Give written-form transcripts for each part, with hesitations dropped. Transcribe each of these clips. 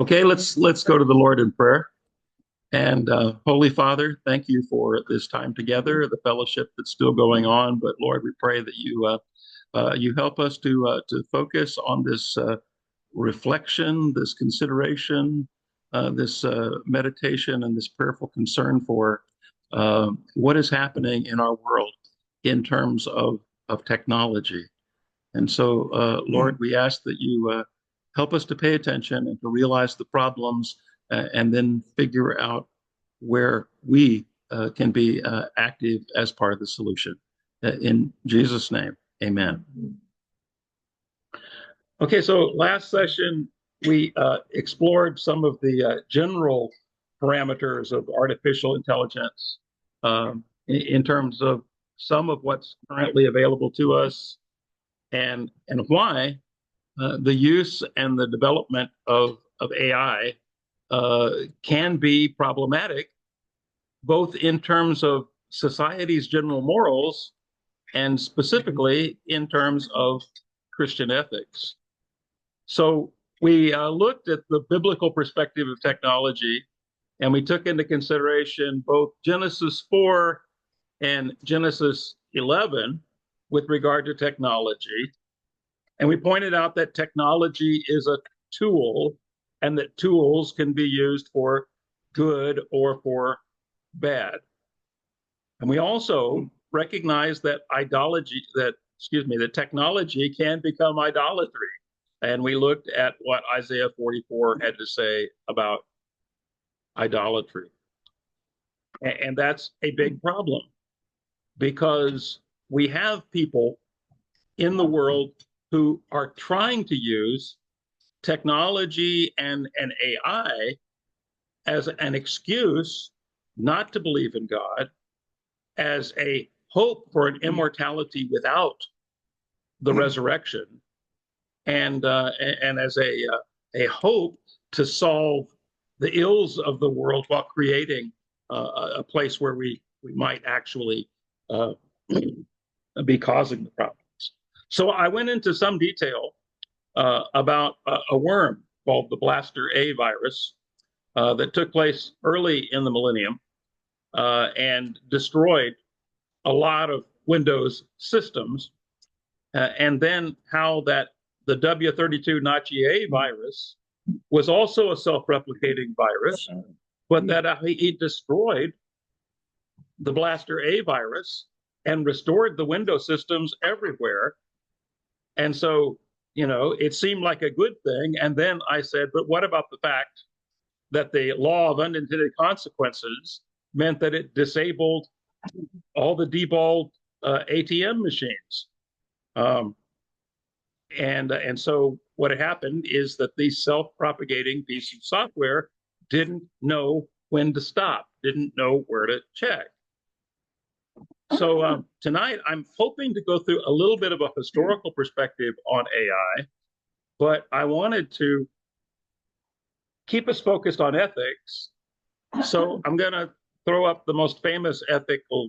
Okay, let's go to the Lord in prayer. And Holy Father, thank you for this time together, the fellowship that's still going on. But Lord, we pray that you help us to focus on this reflection, this consideration, this meditation, and this prayerful concern for what is happening in our world in terms of technology. And so, Lord, we ask that you help us to pay attention and to realize the problems and then figure out where we can be active as part of the solution. In Jesus' name, amen. Okay, so last session, we explored some of the general parameters of artificial intelligence in terms of some of what's currently available to us and why the use and the development of AI can be problematic, both in terms of society's general morals and specifically in terms of Christian ethics. So we looked at the biblical perspective of technology, and we took into consideration both Genesis 4 and Genesis 11 with regard to technology. And we pointed out that technology is a tool and that tools can be used for good or for bad. And we also recognize that that technology can become idolatry. And we looked at what Isaiah 44 had to say about idolatry. And that's a big problem because we have people in the world who are trying to use technology and AI as an excuse not to believe in God, as a hope for an immortality without the resurrection, and as a hope to solve the ills of the world while creating a place where we might actually be causing the problems. So I went into some detail about a worm called the Blaster A virus that took place early in the millennium and destroyed a lot of Windows systems, and then how that the W32 Nachi A virus was also a self-replicating virus, but that he destroyed the Blaster A virus and restored the Windows systems everywhere. And so, it seemed like a good thing. And then I said, but what about the fact that the law of unintended consequences meant that it disabled all the deballed ATM machines? And so what had happened is that these self-propagating pieces of software didn't know when to stop, didn't know where to check. So tonight, I'm hoping to go through a little bit of a historical perspective on AI, but I wanted to keep us focused on ethics. So I'm going to throw up the most famous ethical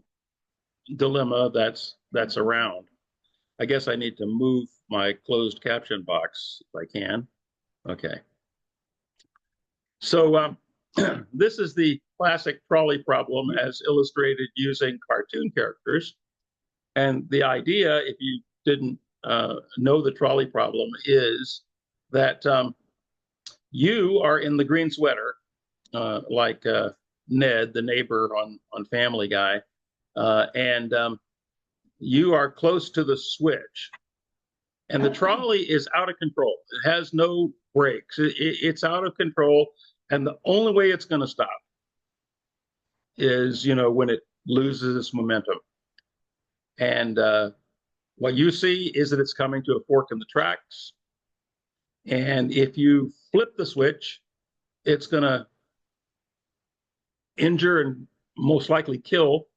dilemma that's around. I guess I need to move my closed caption box if I can. Okay. So this is the classic trolley problem as illustrated using cartoon characters. And the idea, if you didn't know the trolley problem, is that you are in the green sweater, like Ned, the neighbor on Family Guy, and you are close to the switch. And the trolley is out of control. It has no brakes. It's out of control. And the only way it's going to stop is, when it loses its momentum. And what you see is that it's coming to a fork in the tracks. And if you flip the switch, it's going to injure and most likely kill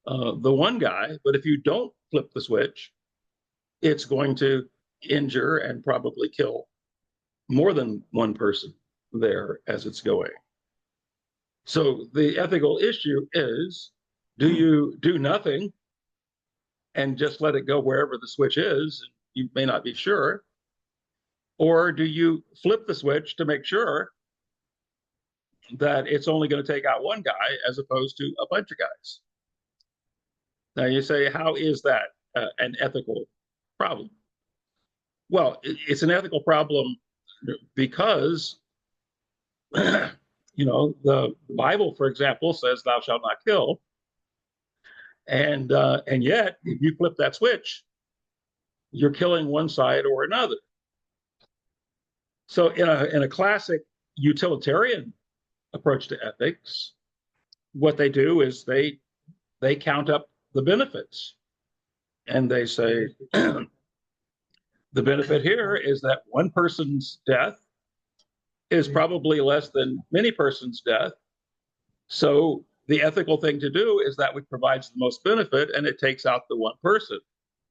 the one guy. But if you don't flip the switch, it's going to injure and probably kill more than one person there as it's going. So the ethical issue is, do you do nothing and just let it go wherever the switch is? You may not be sure. Or do you flip the switch to make sure that it's only going to take out one guy as opposed to a bunch of guys? Now you say, how is that an ethical problem? Well, it's an ethical problem because, the Bible, for example, says thou shalt not kill. And yet, if you flip that switch, you're killing one side or another. So in a classic utilitarian approach to ethics, what they do is they count up the benefits, and they say the benefit here is that one person's death is probably less than many persons' death. So the ethical thing to do is that which provides the most benefit, and it takes out the one person,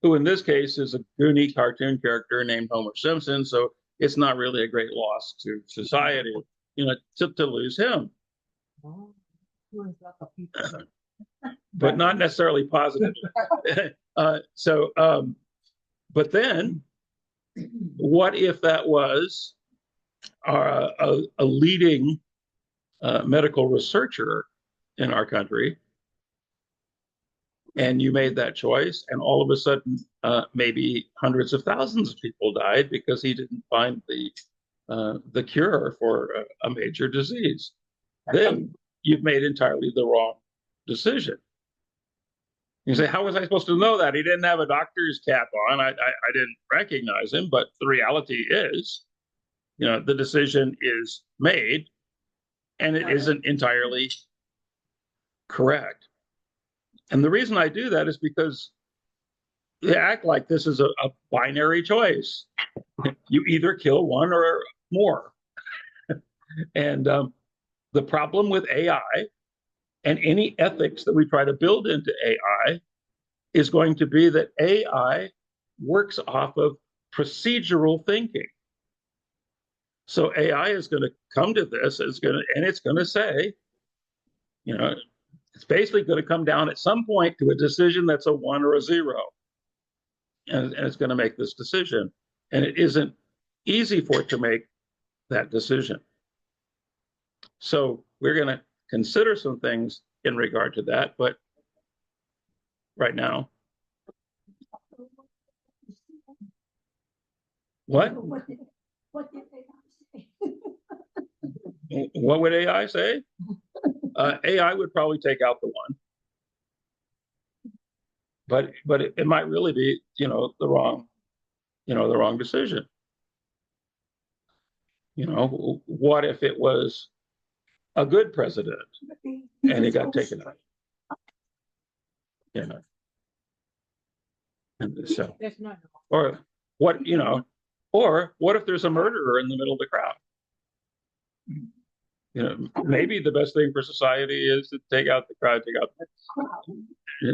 who in this case is a goony cartoon character named Homer Simpson. So it's not really a great loss to society, to lose him. But not necessarily positive. But then, what if that was a leading medical researcher in our country, and you made that choice, and all of a sudden, maybe hundreds of thousands of people died because he didn't find the cure for a major disease? Then you've made entirely the wrong decision. You say, how was I supposed to know that? He didn't have a doctor's cap on. I didn't recognize him, but the reality is, the decision is made, and it isn't entirely correct. And the reason I do that is because they act like this is a binary choice. You either kill one or more. And the problem with AI and any ethics that we try to build into AI is going to be that AI works off of procedural thinking. So AI is going to come to this, and it's going to say, it's basically going to come down at some point to a decision that's a 1 or a 0. And it's going to make this decision. And it isn't easy for it to make that decision. So we're going to consider some things in regard to that. But right now, what? What would AI say? AI would probably take out the one, but it might really be, the wrong decision. What if it was a good president and he got taken out? And so, or what, or what if there's a murderer in the middle of the crowd? Maybe the best thing for society is to take out the crowd, take out.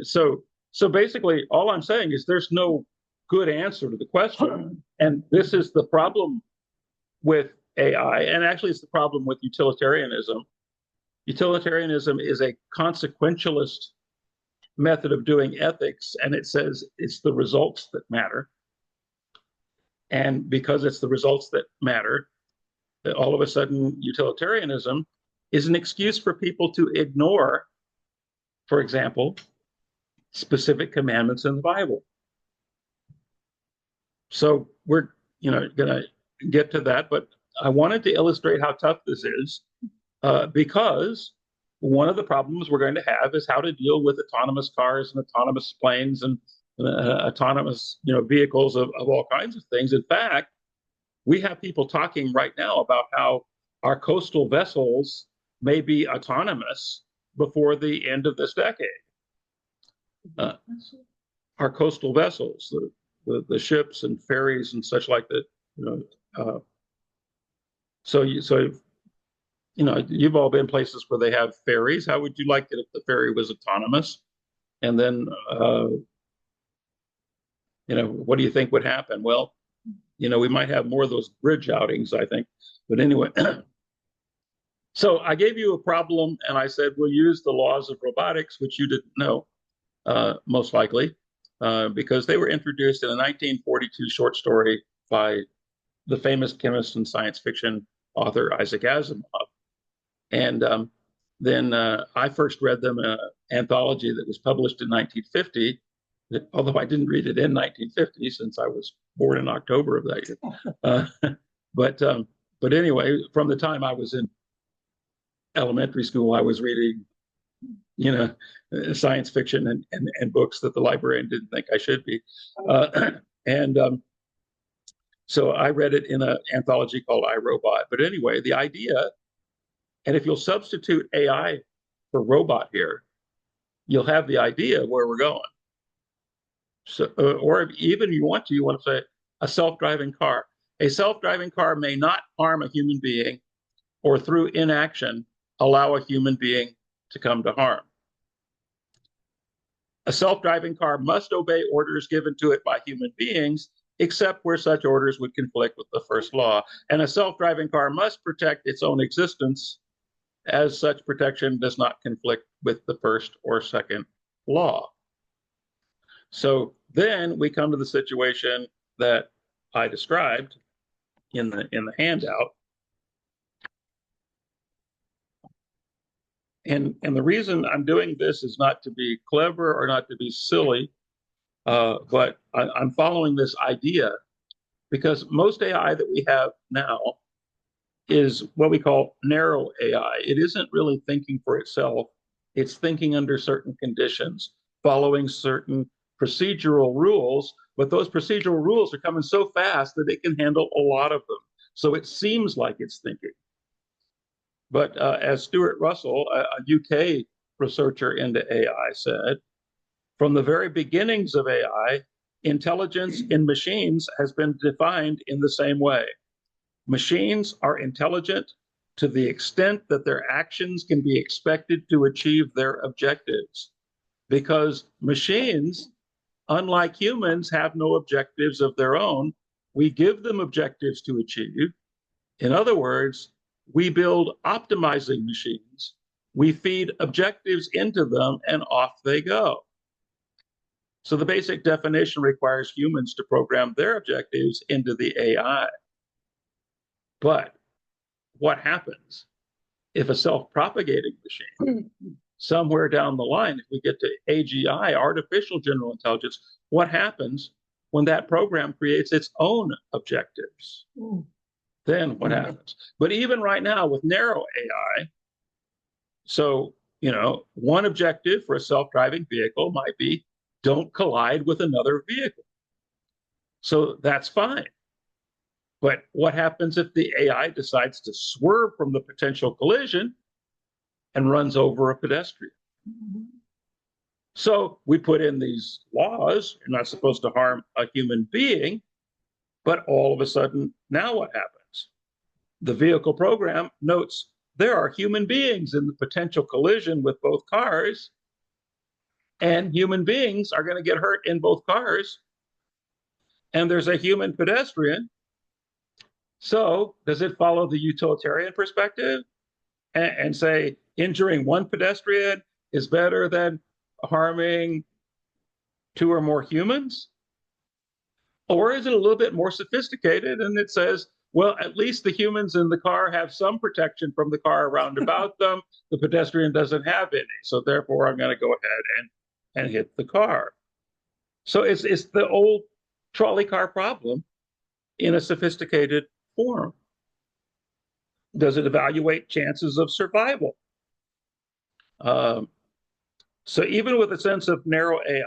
So basically, all I'm saying is there's no good answer to the question, and this is the problem with AI, and actually, it's the problem with utilitarianism. Utilitarianism is a consequentialist method of doing ethics, and it says it's the results that matter. And because it's the results that matter, that all of a sudden utilitarianism is an excuse for people to ignore, for example, specific commandments in the Bible. So we're going to get to that, but I wanted to illustrate how tough this is, because one of the problems we're going to have is how to deal with autonomous cars and autonomous planes and autonomous vehicles of all kinds of things. In fact, we have people talking right now about how our coastal vessels may be autonomous before the end of this decade. Our coastal vessels, the ships and ferries and such like that. So you've all been places where they have ferries. How would you like it if the ferry was autonomous? And then, what do you think would happen? Well, we might have more of those bridge outings, I think. But anyway, so I gave you a problem, and I said, we'll use the laws of robotics, which you didn't know, most likely. because they were introduced in a 1942 short story by the famous chemist and science fiction author Isaac Asimov. And then I first read them in an anthology that was published in 1950, although I didn't read it in 1950 since I was born in October of that year. But anyway, from the time I was in elementary school, I was reading, science fiction and books that the librarian didn't think I should be. And so I read it in an anthology called I, Robot. But anyway, the idea, and if you'll substitute AI for robot here, you'll have the idea of where we're going. So, or even you want to say a self-driving car. A self-driving car may not harm a human being or through inaction allow a human being to come to harm. A self-driving car must obey orders given to it by human beings, except where such orders would conflict with the first law. And a self-driving car must protect its own existence, as such protection does not conflict with the first or second law. So then we come to the situation that I described in the handout. And the reason I'm doing this is not to be clever or not to be silly, but I'm following this idea because most AI that we have now is what we call narrow AI. It isn't really thinking for itself. It's thinking under certain conditions, following certain procedural rules, but those procedural rules are coming so fast that it can handle a lot of them. So it seems like it's thinking. But as Stuart Russell, a UK researcher into AI, said, from the very beginnings of AI, intelligence in machines has been defined in the same way. Machines are intelligent to the extent that their actions can be expected to achieve their objectives, because machines, unlike humans, have no objectives of their own. We give them objectives to achieve. In other words, we build optimizing machines. We feed objectives into them and off they go. So the basic definition requires humans to program their objectives into the AI. But what happens if a self-propagating machine, somewhere down the line, if we get to AGI, artificial general intelligence, what happens when that program creates its own objectives? Then what happens? But even right now with narrow AI, so, one objective for a self-driving vehicle might be don't collide with another vehicle. So that's fine. But what happens if the AI decides to swerve from the potential collision and runs over a pedestrian? So we put in these laws, you're not supposed to harm a human being, but all of a sudden, now what happens? The vehicle program notes there are human beings in the potential collision with both cars, and human beings are going to get hurt in both cars, and there's a human pedestrian. So does it follow the utilitarian perspective and say injuring one pedestrian is better than harming two or more humans? Or is it a little bit more sophisticated and it says, well, at least the humans in the car have some protection from the car around about them. The pedestrian doesn't have any. So therefore, I'm going to go ahead and hit the car. So it's the old trolley car problem in a sophisticated form. Does it evaluate chances of survival? So even with a sense of narrow AI,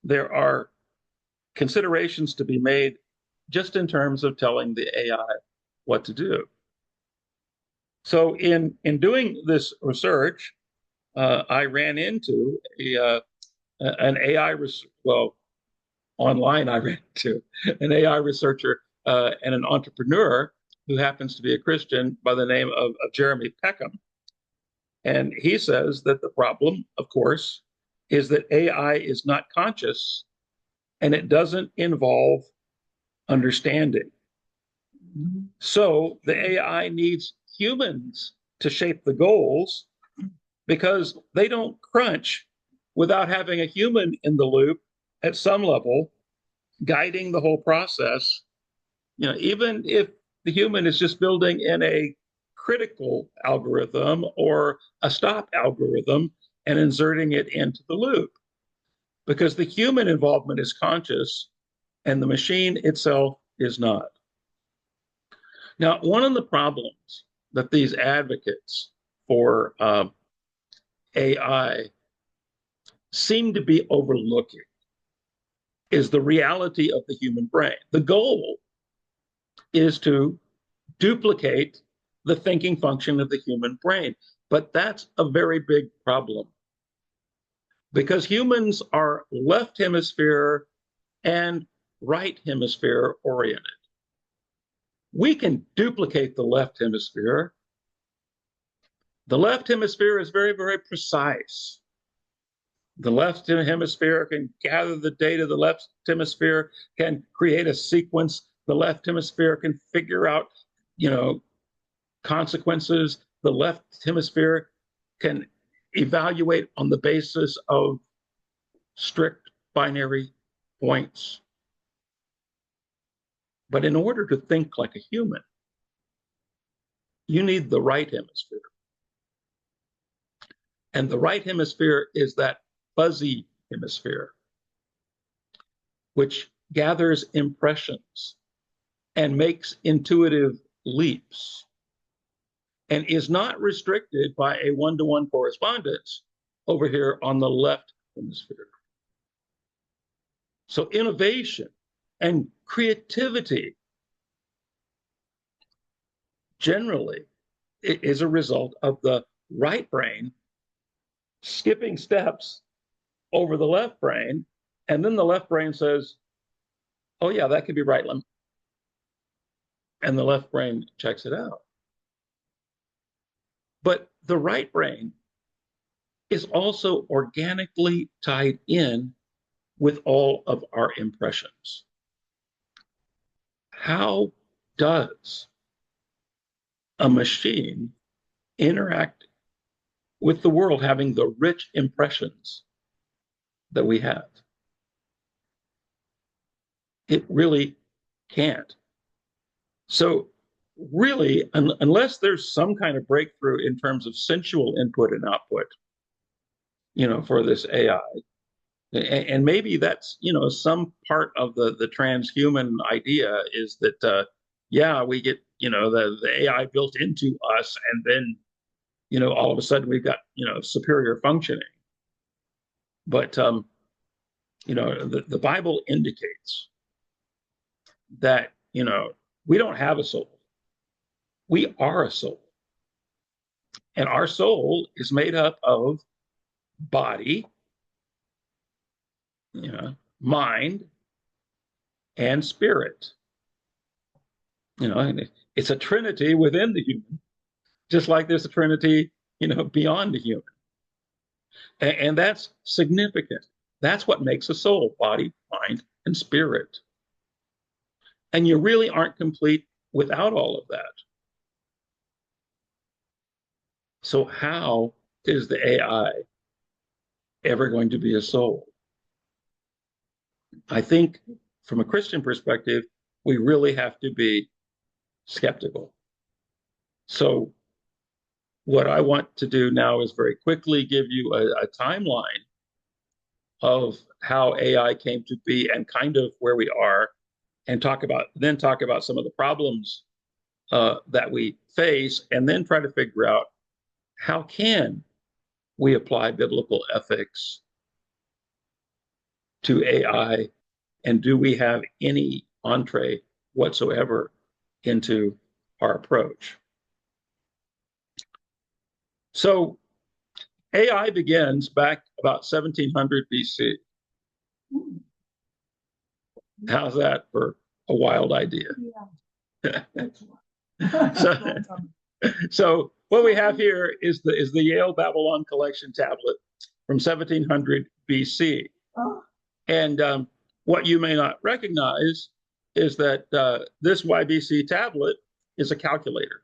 there are considerations to be made just in terms of telling the AI what to do. So in doing this research, I ran into an AI, online I ran into an AI researcher and an entrepreneur who happens to be a Christian by the name of Jeremy Peckham. And he says that the problem, of course, is that AI is not conscious and it doesn't involve understanding. So the AI needs humans to shape the goals because they don't crunch without having a human in the loop at some level guiding the whole process. Even if the human is just building in a critical algorithm or a stop algorithm and inserting it into the loop, because the human involvement is conscious and the machine itself is not. Now, one of the problems that these advocates for AI seem to be overlooking is the reality of the human brain. The goal is to duplicate the thinking function of the human brain. But that's a very big problem because humans are left hemisphere and right hemisphere oriented. We can duplicate the left hemisphere. The left hemisphere is very, very precise. The left hemisphere can gather the data. The left hemisphere can create a sequence. The left hemisphere can figure out, consequences. The left hemisphere can evaluate on the basis of strict binary points. But in order to think like a human, you need the right hemisphere. And the right hemisphere is that fuzzy hemisphere, which gathers impressions and makes intuitive leaps and is not restricted by a one-to-one correspondence over here on the left hemisphere. So innovation and creativity generally is a result of the right brain skipping steps over the left brain, and then the left brain says, oh yeah, that could be right. And the left brain checks it out. But the right brain is also organically tied in with all of our impressions. How does a machine interact with the world having the rich impressions that we have? It really can't. So really, unless there's some kind of breakthrough in terms of sensual input and output, for this AI, and maybe that's, some part of the transhuman idea is that, yeah, we get, the AI built into us, and then, all of a sudden we've got, superior functioning. But, the Bible indicates that, we don't have a soul. We are a soul. And our soul is made up of body, mind, and spirit. It's a trinity within the human, just like there's a trinity, beyond the human. And that's significant. That's what makes a soul: body, mind, and spirit. And you really aren't complete without all of that. So how is the AI ever going to be a soul? I think from a Christian perspective, we really have to be skeptical. So what I want to do now is very quickly give you a timeline of how AI came to be and kind of where we are, and talk about some of the problems that we face, and then try to figure out how can we apply biblical ethics to AI, and do we have any entree whatsoever into our approach. So AI begins back about 1700 BC. How's that for a wild idea? Yeah. So what we have here is the Yale Babylon collection tablet from 1700 BC. Oh. And what you may not recognize is that this YBC tablet is a calculator.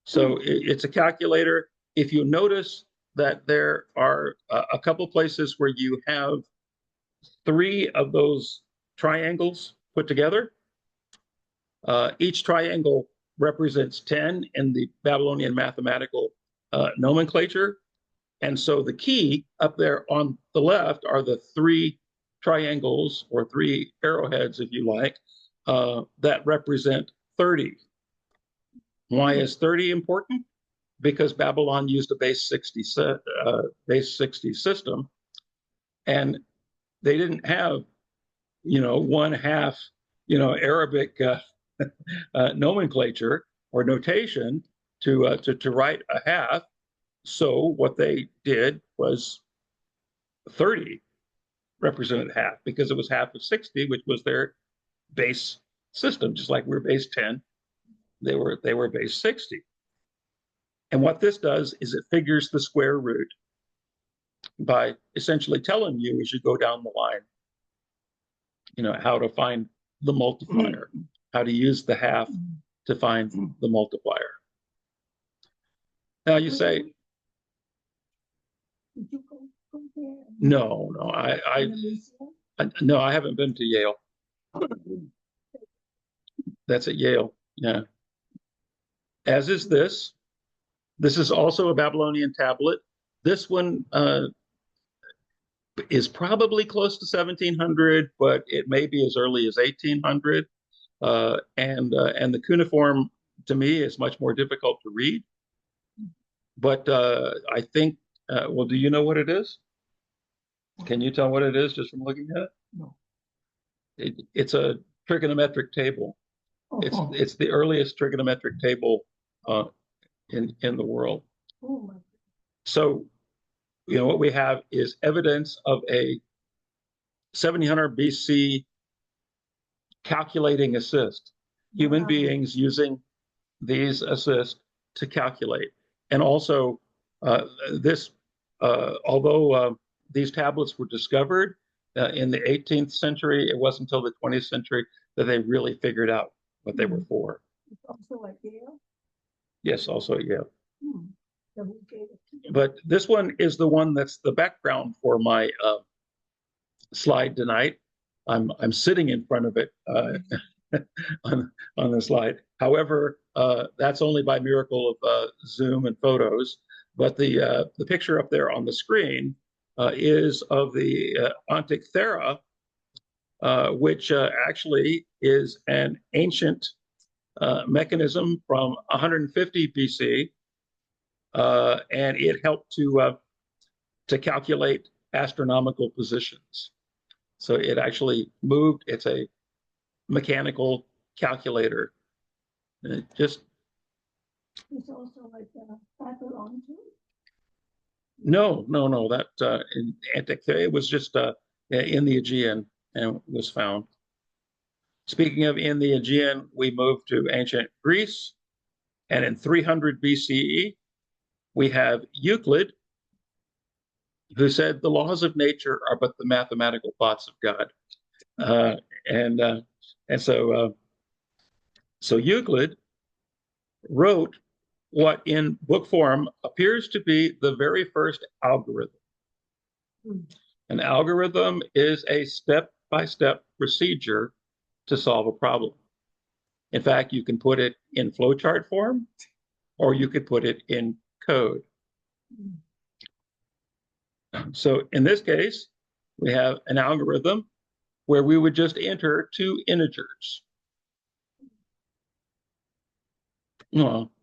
So it's a calculator. If you notice that there are a couple places where you have three of those triangles put together. Each triangle represents 10 in the Babylonian mathematical nomenclature. And so the key up there on the left are the three triangles or three arrowheads, if you like, that represent 30. Why is 30 important? Because Babylon used a base 60 system, and they didn't have, 1/2, Arabic nomenclature or notation to write a half. So what they did was 30 represented half, because it was half of 60, which was their base system. Just like we're base 10, they were base 60. And what this does is it figures the square root by essentially telling you as you go down the line, how to find the multiplier, how to use the half to find the multiplier. Now you say, no, I haven't been to Yale. That's at Yale, yeah. As is this. This is also a Babylonian tablet. This one is probably close to 1700, but it may be as early as 1800. And the cuneiform, to me, is much more difficult to read. But I think, well, do you know what it is? Can you tell what it is just from looking at it? No. It's a trigonometric table. It's the earliest trigonometric table in the world. So, what we have is evidence of a 1700 BC calculating assist. Human beings using these assists to calculate. And also, although these tablets were discovered in the 18th century, it wasn't until the 20th century that they really figured out what they were for. It's also at Yale? Yes, also at Yale. But this one is the one that's the background for my slide tonight. I'm sitting in front of it on the slide. However, that's only by miracle of Zoom and photos. But the picture up there on the screen is of the Antikythera, which actually is an ancient mechanism from 150 BC, and it helped to calculate astronomical positions. So it actually moved. It's a mechanical calculator. And it's also like Babylon too? No. That in Antikythera, it was just in the Aegean and was found. Speaking of in the Aegean, we moved to ancient Greece, and in 300 BCE, we have Euclid, who said the laws of nature are but the mathematical thoughts of God. So Euclid wrote what in book form appears to be the very first algorithm. An algorithm is a step-by-step procedure to solve a problem. In fact, you can put it in flowchart form, or you could put it in code. So in this case, we have an algorithm where we would just enter two integers. Well,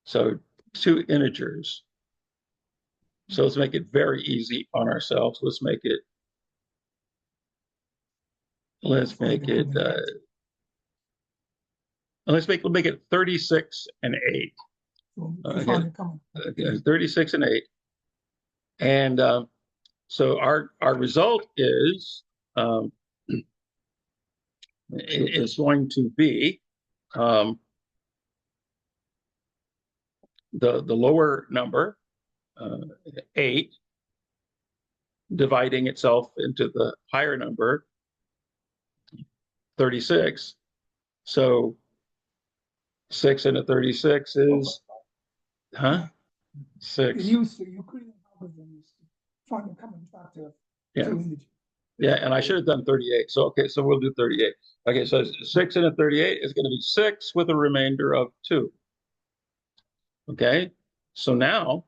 so two integers. So let's make it very easy on ourselves. Let's make it 36 and 8. 36 and 8. And so our result is going to be the lower number, 8, dividing itself into the higher number, 36. So 6 into 36 is, 6. You couldn't help it find a common factor Yeah. Yeah, and I should have done 38. So, okay, so we'll do 38. Okay, so 6 and a 38 is going to be 6 with a remainder of 2. Okay, so now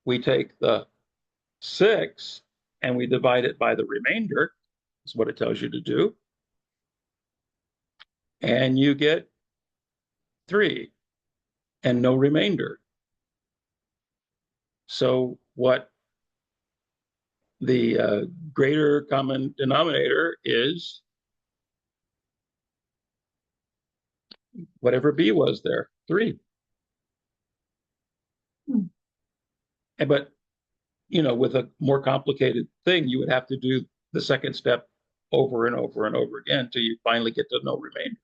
we take the 6 and we divide it by the remainder. That's what it tells you to do. And you get 3 and no remainder. So what the greater common denominator is whatever B was there, 3. But, you know, with a more complicated thing, you would have to do the second step over and over and over again until you finally get to no remainder.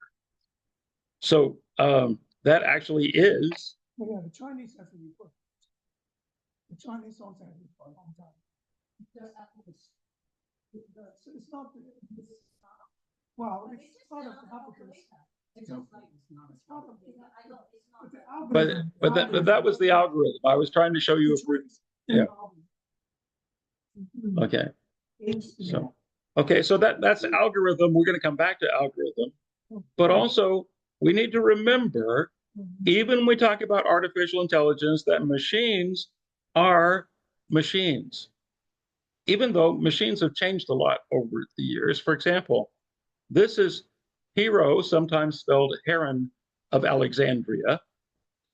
So that actually is. Yeah, the Chinese have to be put. The Chinese also have it for a long time. It's not. Well, it's part of the alphabet. But that was the algorithm. I was trying to show you a yeah. Okay. So that's algorithm. We're going to come back to algorithm, but also we need to remember, even when we talk about artificial intelligence, that machines are machines. Even though machines have changed a lot over the years. For example, this is Hero, sometimes spelled Heron of Alexandria,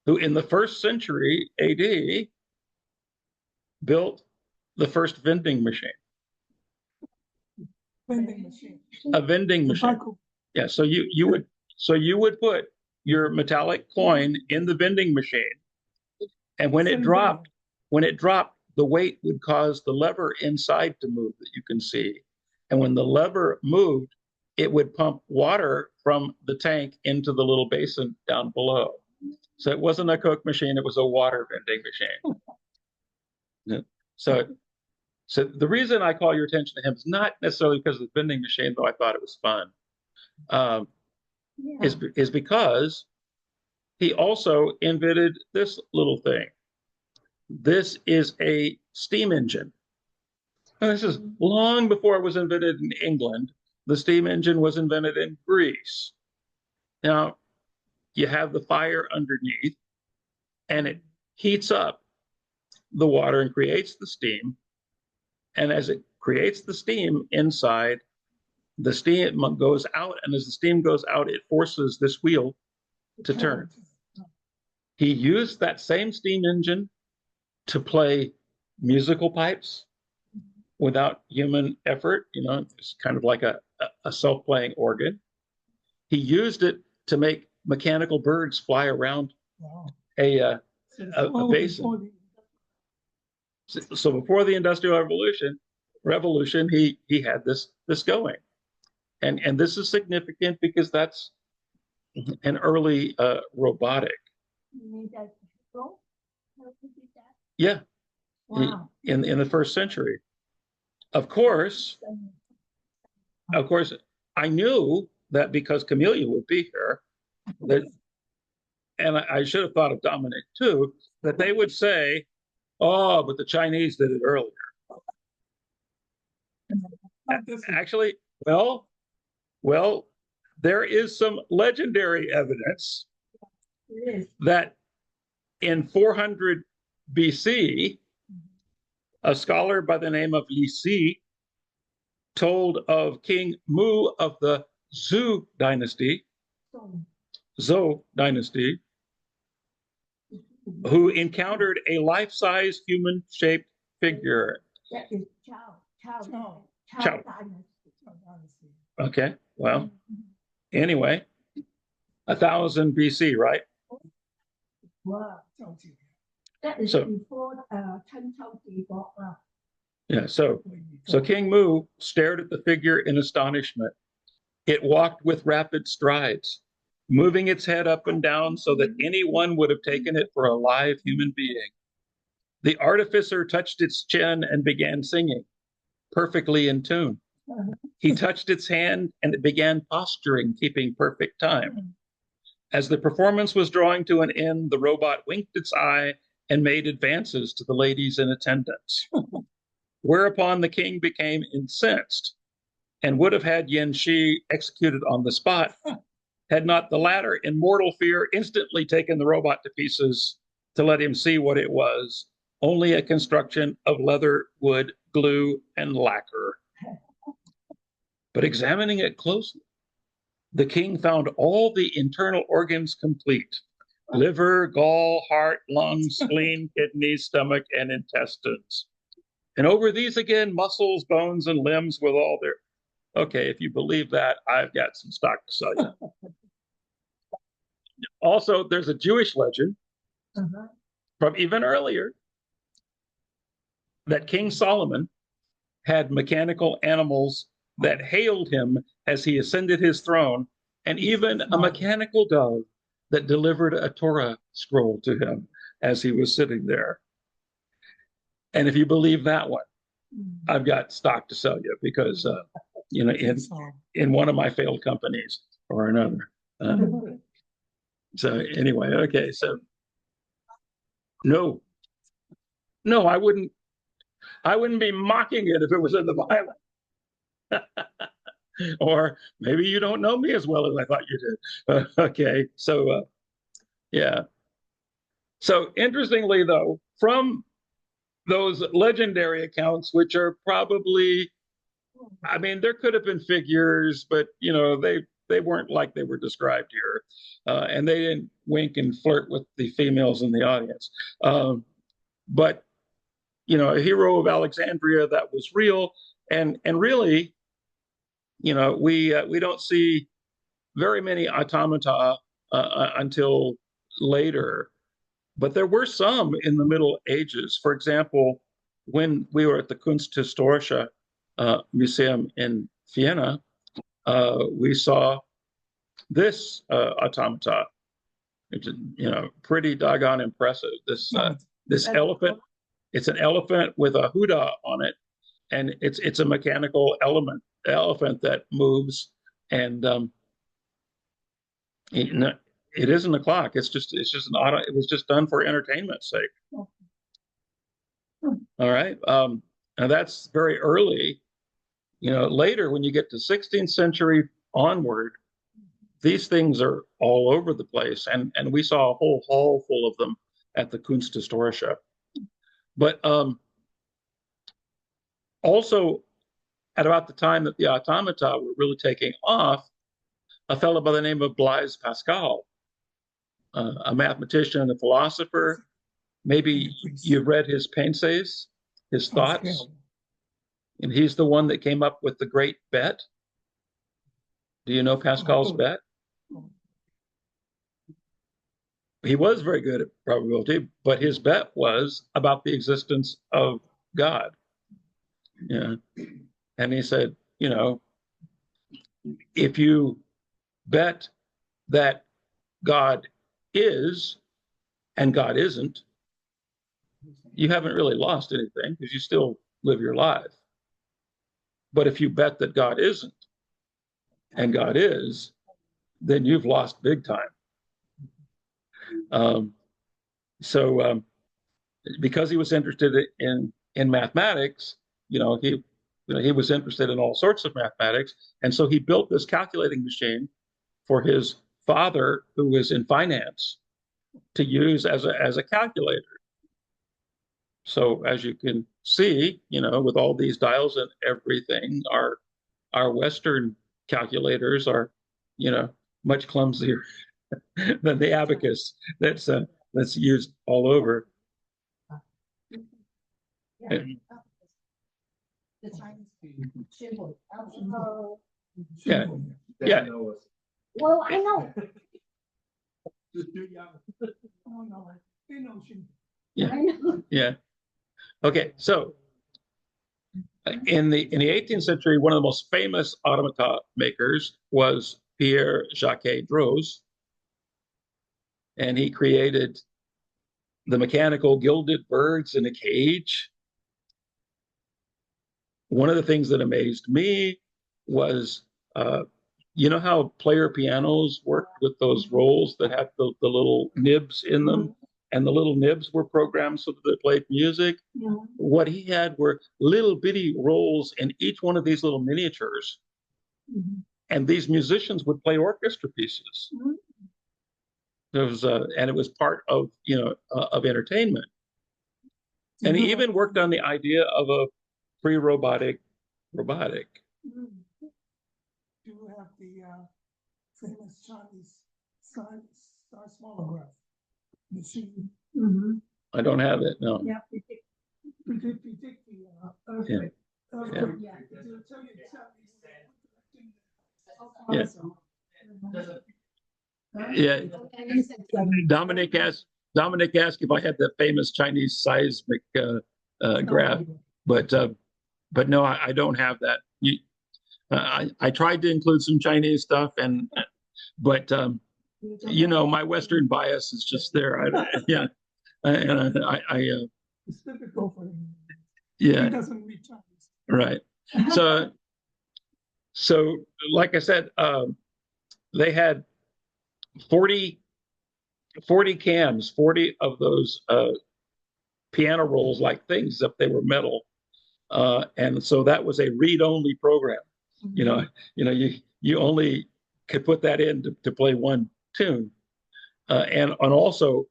who in the 1st century AD built the first vending machine. A vending machine. Yeah, so you would put your metallic coin in the vending machine, and when it dropped, the weight would cause the lever inside to move that you can see. And when the lever moved, it would pump water from the tank into the little basin down below. So it wasn't a Coke machine, it was a water vending machine. So the reason I call your attention to him is not necessarily because of the vending machine, though I thought it was fun, is because he also invented this little thing. This is a steam engine. And this is long before it was invented in England. The steam engine was invented in Greece. Now, you have the fire underneath, and it heats up the water and creates the steam. And as it creates the steam inside, the steam goes out, and as the steam goes out, it forces this wheel to turn. He used that same steam engine to play musical pipes without human effort. You know, it's kind of like a self-playing organ. He used it to make mechanical birds fly around a basin. So before the Industrial Revolution, he had this going, and this is significant because that's an early robotic. Yeah, wow. in the 1st century. Of course, I knew that because Camelia would be here, that, and I should have thought of Dominic too, that they would say, "Oh, but the Chinese did it earlier." Actually, well, there is some legendary evidence that in 400 BC, a scholar by the name of Li Si told of King Mu of the Zhou dynasty, who encountered a life-size human-shaped figure. That is Chao dynasty. Okay, well, anyway, 1000 BC, right? Wow. That is before Chen Chao. Yeah, so King Mu stared at the figure in astonishment. It walked with rapid strides, moving its head up and down so that anyone would have taken it for a live human being. The artificer touched its chin and began singing, perfectly in tune. He touched its hand and it began posturing, keeping perfect time. As the performance was drawing to an end, the robot winked its eye and made advances to the ladies in attendance. whereupon the king became incensed and would have had Yen Shi executed on the spot, had not the latter, in mortal fear, instantly taken the robot to pieces to let him see what it was, only a construction of leather, wood, glue, and lacquer. But examining it closely, the king found all the internal organs complete: liver, gall, heart, lungs, spleen, kidneys, stomach, and intestines. And over these again, muscles, bones, and limbs with all their. Okay, if you believe that, I've got some stock to sell you. Also, there's a Jewish legend from even earlier that King Solomon had mechanical animals that hailed him as he ascended his throne, and even a mechanical dove that delivered a Torah scroll to him as he was sitting there. And if you believe that one, I've got stock to sell you because, in one of my failed companies or another. So anyway, okay, so no, I wouldn't be mocking it if it was in the Bible. Or maybe you don't know me as well as I thought you did. Okay, so yeah. So interestingly, though, from those legendary accounts, which are probably, I mean, there could have been figures, but they weren't like they were described here, and they didn't wink and flirt with the females in the audience. But a hero of Alexandria that was real, and really, we don't see very many automata until later, but there were some in the Middle Ages. For example, when we were at the Kunsthistorische Museum in Vienna, we saw this automata. It's pretty doggone impressive. This elephant. It's an elephant with a huda on it, and it's a mechanical elephant that moves, and it isn't a clock. It's just an auto. It was just done for entertainment's sake. All right, and that's very early. Later when you get to 16th century onward, these things are all over the place, and we saw a whole hall full of them at the Kunsthistorische. But also, at about the time that the automata were really taking off, a fellow by the name of Blaise Pascal, a mathematician and a philosopher, maybe you've read his Pensées, his thoughts, and he's the one that came up with the great bet. Do you know Pascal's bet? He was very good at probability, but his bet was about the existence of God. Yeah. And he said, if you bet that God is and God isn't, you haven't really lost anything because you still live your life. But if you bet that God isn't and God is, then you've lost big time. Because he was interested in mathematics, he was interested in all sorts of mathematics, and so he built this calculating machine for his father, who was in finance, to use as a calculator. So as you can see, with all these dials and everything, our Western calculators are, much clumsier than the abacus that's used all over. Yeah. Yeah. Well, I know. Yeah. Yeah. Okay. So in the 18th century, one of the most famous automata makers was Pierre Jacques Droz, and he created the mechanical gilded birds in a cage. One of the things that amazed me was, how player pianos worked with those rolls that have the little nibs in them, and the little nibs were programmed so that they played music. Yeah. What he had were little bitty roles in each one of these little miniatures, Mhm. and these musicians would play orchestra pieces. Mhm. And it was part of of entertainment. Do And he you even worked on the idea of a pre-robotic robotic. do you have the famous Chinese seismograph machine? Mhm. I don't have it. No. Yeah. Predict the earthquake. Earthquake. Yeah. To tell you exactly Yeah. Huh? Yeah. Okay, you said seven. Dominic asked if I had the famous Chinese seismic graph, but no, I don't have that. I tried to include some Chinese stuff, but my Western bias is just there. Yeah, It's difficult for him. yeah, He doesn't read Chinese. right. So like I said, they had 40 cams, 40 of those piano rolls like things, if they were metal. And so that was a read-only program. Mhm. You only could put that in to play one tune. And also,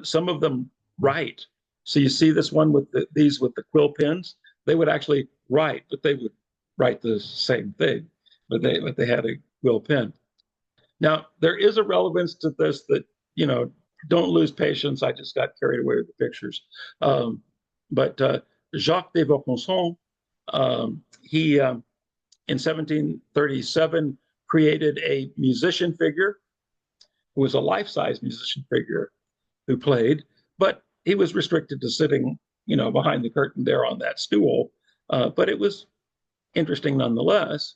some of them write. So you see this one with these with the quill pens, they would actually write, but they would write the same thing, but they had a quill pen. Now, there is a relevance to this that, don't lose patience. I just got carried away with the pictures. But Jacques de Vaucanson, he, in 1737, created a musician figure who was a life-size musician figure who played, but he was restricted to sitting, behind the curtain there on that stool. But it was interesting nonetheless.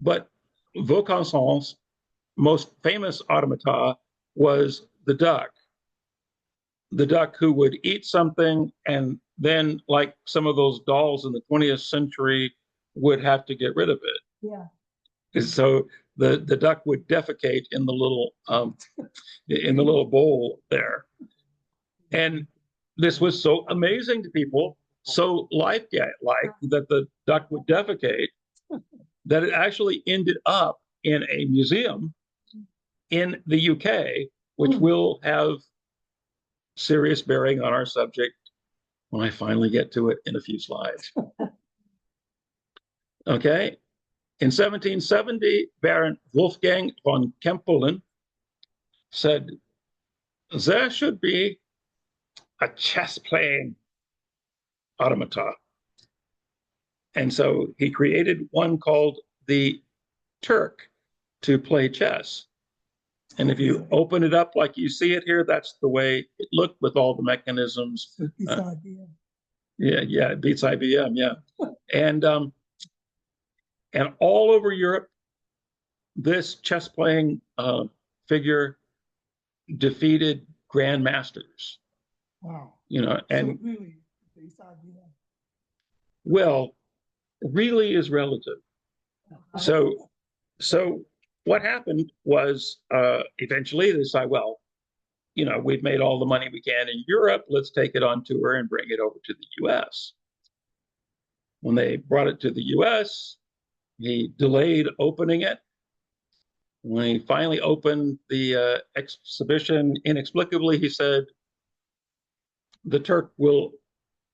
But Vaucanson's most famous automata was the duck who would eat something and then, like some of those dolls in the 20th century, would have to get rid of it. Yeah. So the duck would defecate in the little bowl there. And this was so amazing to people, so lifelike that the duck would defecate, that it actually ended up in a museum in the UK, which will have serious bearing on our subject when I finally get to it in a few slides. Okay. In 1770, Baron Wolfgang von Kempelen said, there should be a chess playing automata. And so he created one called the Turk to play chess. And if you open it up like you see it here, that's the way it looked with all the mechanisms. Yeah, it beats IBM, yeah. And all over Europe, this chess playing figure defeated grandmasters. Wow. And so really, it's IBM. well, really is relative. So what happened was eventually they decided, well, we've made all the money we can in Europe. Let's take it on tour and bring it over to the US. When they brought it to the US, he delayed opening it. When he finally opened the exhibition, inexplicably, he said, the Turk will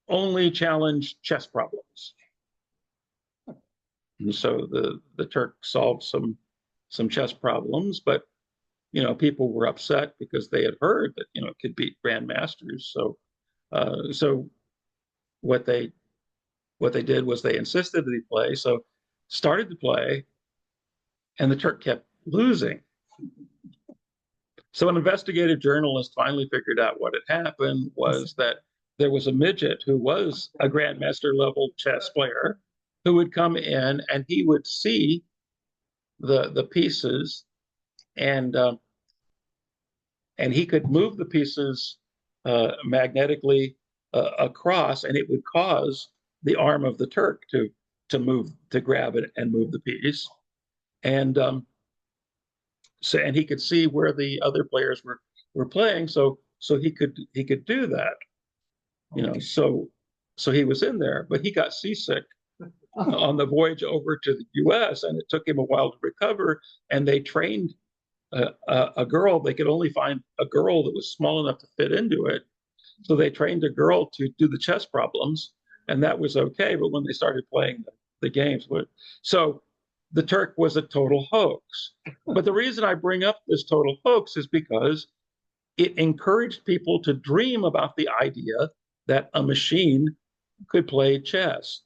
only challenge chess problems. And so the Turk solved some chess problems, but people were upset because they had heard that it could beat grandmasters. So what they did was they insisted that he play. So started to play, and the Turk kept losing. So an investigative journalist finally figured out what had happened was that there was a midget who was a grandmaster level chess player who would come in and he would see the pieces, and he could move the pieces magnetically across, and it would cause the arm of the Turk to move, to grab it and move the piece. And he could see where the other players were playing. So so he could do that. So he was in there, but he got seasick on the voyage over to the U.S. and it took him a while to recover. And they trained a girl. They could only find a girl that was small enough to fit into it. So they trained a girl to do the chess problems, and that was okay. But when they started playing the games, so the Turk was a total hoax. But the reason I bring up this total hoax is because it encouraged people to dream about the idea that a machine could play chess.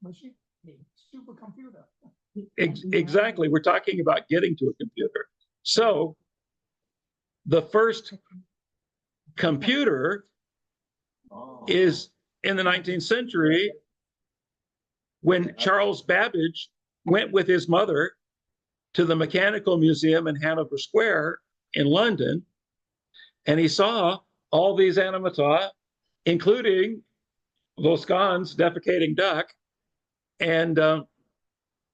Machine, supercomputer. Exactly. We're talking about getting to a computer. So the first computer is in the 19th century when Charles Babbage went with his mother to the Mechanical Museum in Hanover Square in London, and he saw all these animata, including Voskan's defecating duck, and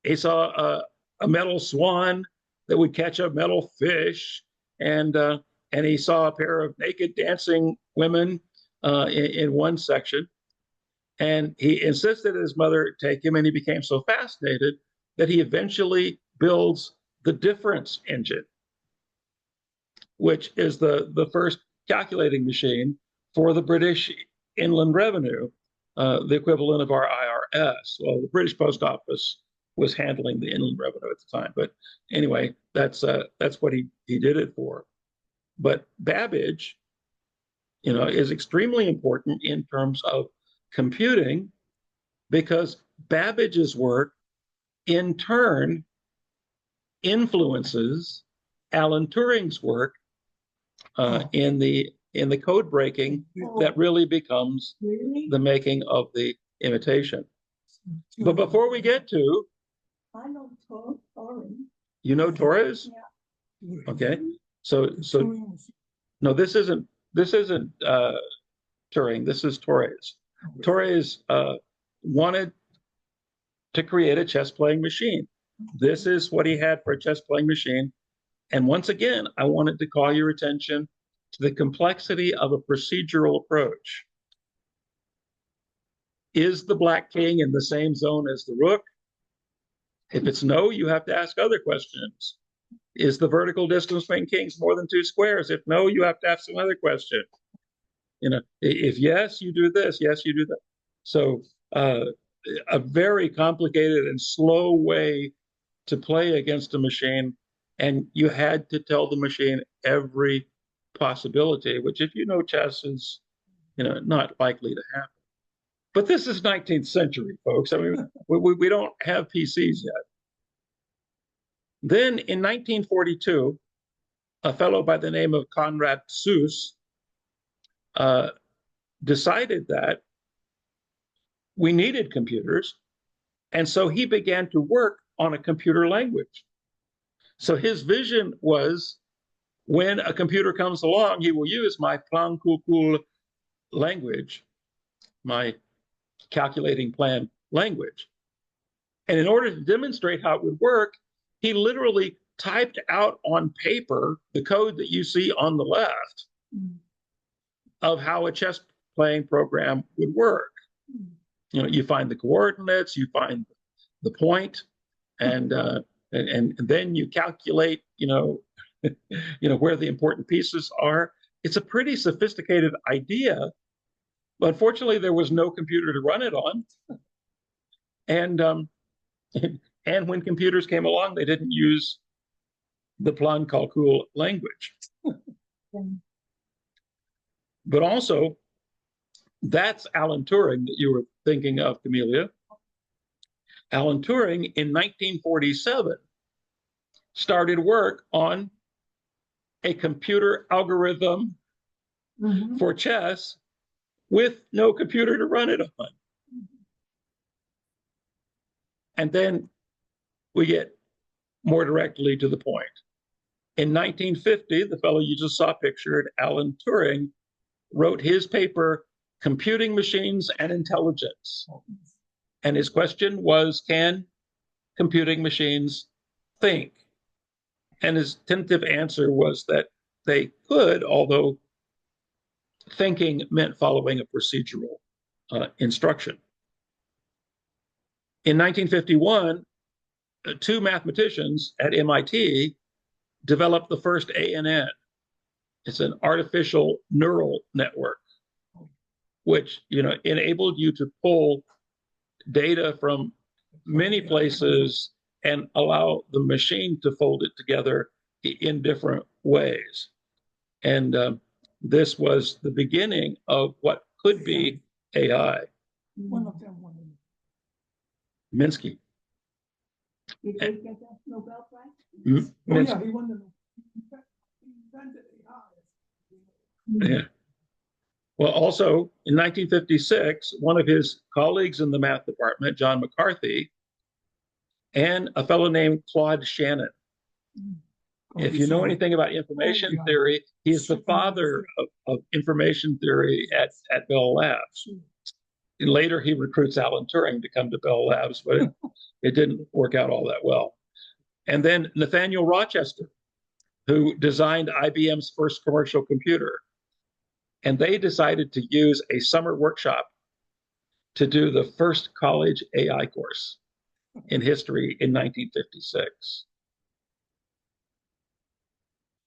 he saw a metal swan that would catch a metal fish, and he saw a pair of naked dancing women in one section. And he insisted his mother take him, and he became so fascinated that he eventually builds the difference engine, which is the first calculating machine for the British Inland Revenue, the equivalent of our IRS. Well, the British Post Office was handling the Inland Revenue at the time, but anyway, that's what he did it for. But Babbage, is extremely important in terms of computing, because Babbage's work in turn influences Alan Turing's work in the code breaking that really becomes the making of the imitation. But before we get to, I know Turing. you know Torres? Yeah. Okay. So no, this isn't Turing. This is Torres. Torres wanted to create a chess playing machine. This is what he had for a chess playing machine. And once again, I wanted to call your attention to the complexity of a procedural approach. Is the black king in the same zone as the rook? If it's no, you have to ask other questions. Is the vertical distance between kings more than 2 squares? If no, you have to ask another question. If yes, you do this. Yes, you do that. So a very complicated and slow way to play against a machine, and you had to tell the machine every possibility, which, if you know chess, is not likely to happen. But this is 19th century, folks. I mean, we don't have PCs yet. Then in 1942, a fellow by the name of Konrad Zuse decided that we needed computers, and so he began to work on a computer language. So his vision was, when a computer comes along, he will use my Plankukul language, my calculating plan language. And in order to demonstrate how it would work, he literally typed out on paper the code that you see on the left of how a chess playing program would work. You find the coordinates, you find the point, and then you calculate, where the important pieces are. It's a pretty sophisticated idea, but unfortunately, there was no computer to run it on. And when computers came along, they didn't use the Plan Calcul language. But also, that's Alan Turing that you were thinking of, Camelia. Alan Turing in 1947 started work on a computer algorithm for chess with no computer to run it on. And then we get more directly to the point. In 1950, the fellow you just saw pictured, Alan Turing, wrote his paper, Computing Machines and Intelligence. And his question was, can computing machines think? And his tentative answer was that they could, although thinking meant following a procedural instruction. In 1951, two mathematicians at MIT developed the first ANN. It's an artificial neural network, which enabled you to pull data from many places and allow the machine to fold it together in different ways. And this was the beginning of what could be AI. One of them won Minsky. Did they get that Nobel Prize? it. Oh, Minsky. yeah, he won the, he invented AI. Yeah. Well, also in 1956, one of his colleagues in the math department, John McCarthy, and a fellow named Claude Shannon. If you know anything about information theory, he's the father of information theory at Bell Labs. And later, he recruits Alan Turing to come to Bell Labs, but it didn't work out all that well. And then Nathaniel Rochester, who designed IBM's first commercial computer. And they decided to use a summer workshop to do the first college AI course in history in 1956.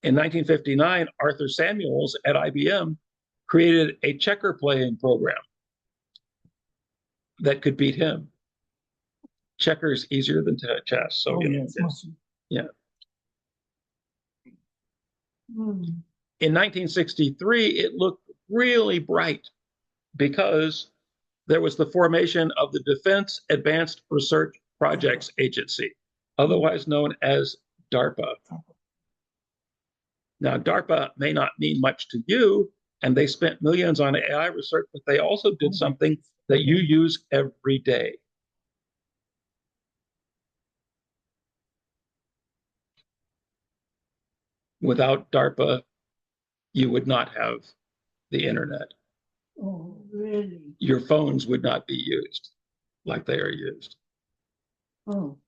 In 1959, Arthur Samuels at IBM created a checker playing program that could beat him. Checkers easier than chess. So, yeah. In 1963, it looked really bright because there was the formation of the Defense Advanced Research Projects Agency, otherwise known as DARPA. Now, DARPA may not mean much to you, and they spent millions on AI research, but they also did something that you use every day. Without DARPA, you would not have the internet. Oh, really? Your phones would not be used like they are used. Oh,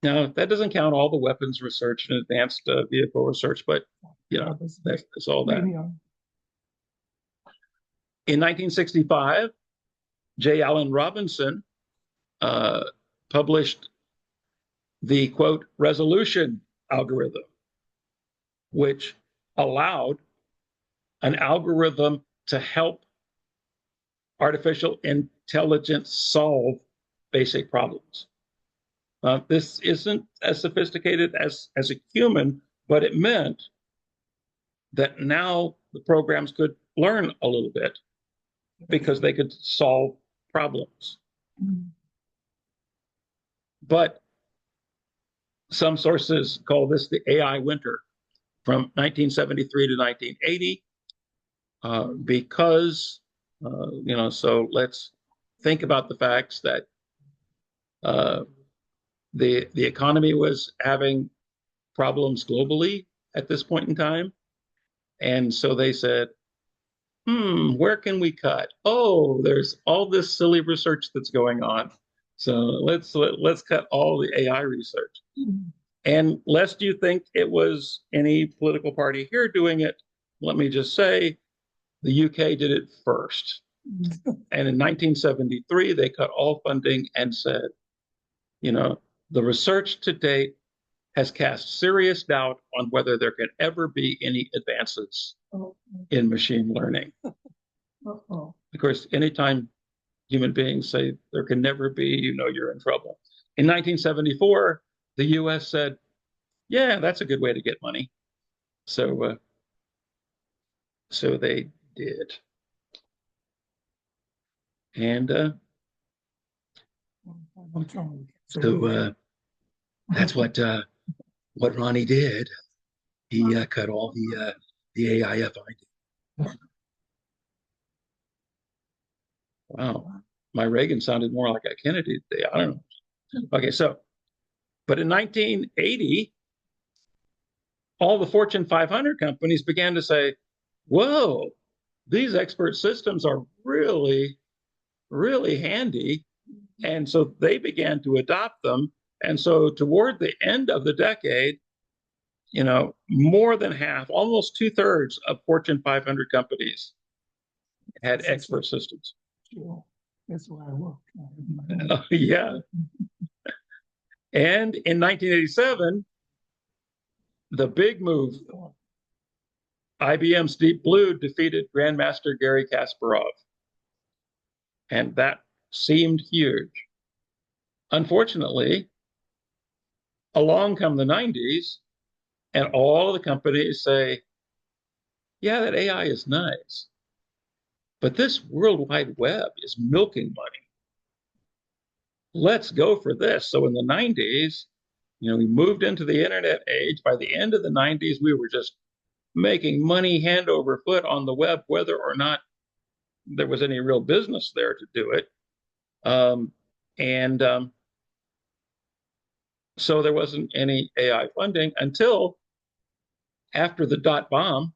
Now, that doesn't count all the weapons research and advanced vehicle research, but that's all that. In 1965, J. Allen Robinson published the, quote, resolution algorithm, which allowed an algorithm to help artificial intelligence solve basic problems. This isn't as sophisticated as a human, but it meant that now the programs could learn a little bit because they could solve problems. But some sources call this the AI winter from 1973 to 1980 because, so let's think about the facts that the economy was having problems globally at this point in time. And so they said, where can we cut? Oh, there's all this silly research that's going on. So let's cut all the AI research. And lest you think it was any political party here doing it, let me just say, the UK did it first. And in 1973, they cut all funding and said, the research to date has cast serious doubt on whether there can ever be any advances in machine learning. Of course, anytime human beings say there can never be, you're in trouble. In 1974, the US said, yeah, that's a good way to get money. So they did. And so that's what Ronnie did. He cut all the AIF ID. Wow, my Reagan sounded more like a Kennedy today. I don't know. Okay, but in 1980, all the Fortune 500 companies began to say, whoa, these expert systems are really, really handy. And so they began to adopt them. And so toward the end of the decade, more than half, almost 2/3 of Fortune 500 companies had expert systems. Sure. That's why I work. Yeah. And in 1987, the big move, IBM's Deep Blue defeated Grandmaster Garry Kasparov. And that seemed huge. Unfortunately, along come the 90s, and all of the companies say, yeah, that AI is nice, but this World Wide Web is milking money. Let's go for this. So in the 90s, we moved into the internet age. By the end of the 90s, we were just making money hand over foot on the web, whether or not there was any real business there to do it. And so there wasn't any AI funding until after the dot bomb,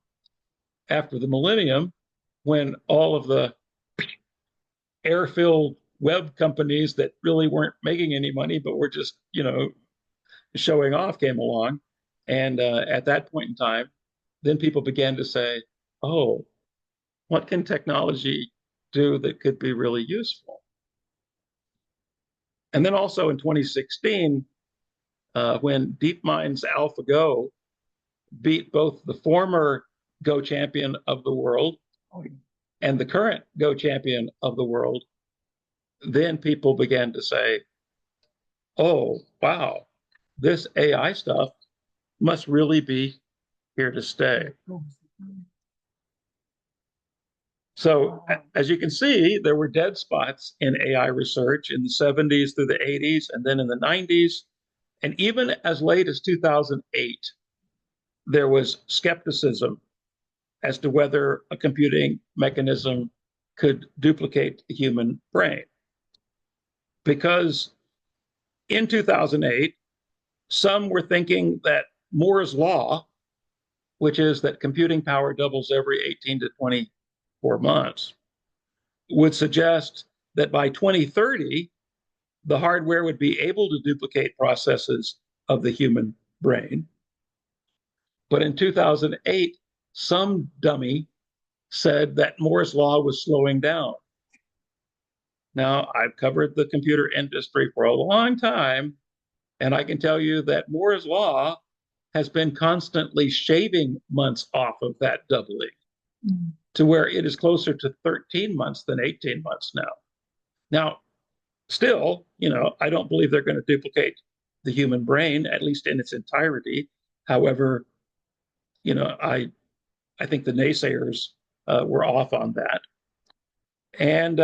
after the millennium, when all of the air-filled web companies that really weren't making any money, but were just, showing off came along. And at that point in time, then people began to say, oh, what can technology do that could be really useful? And then also in 2016, when DeepMind's AlphaGo beat both the former Go champion of the world and the current Go champion of the world, then people began to say, oh, wow, this AI stuff must really be here to stay. So as you can see, there were dead spots in AI research in the 70s through the 80s, and then in the 90s. And even as late as 2008, there was skepticism as to whether a computing mechanism could duplicate the human brain. Because in 2008, some were thinking that Moore's law, which is that computing power doubles every 18 to 24 months, would suggest that by 2030, the hardware would be able to duplicate processes of the human brain. But in 2008, some dummy said that Moore's law was slowing down. Now, I've covered the computer industry for a long time, and I can tell you that Moore's law has been constantly shaving months off of that doubling to where it is closer to 13 months than 18 months now. Now, still, I don't believe they're going to duplicate the human brain, at least in its entirety. However, I think the naysayers were off on that. And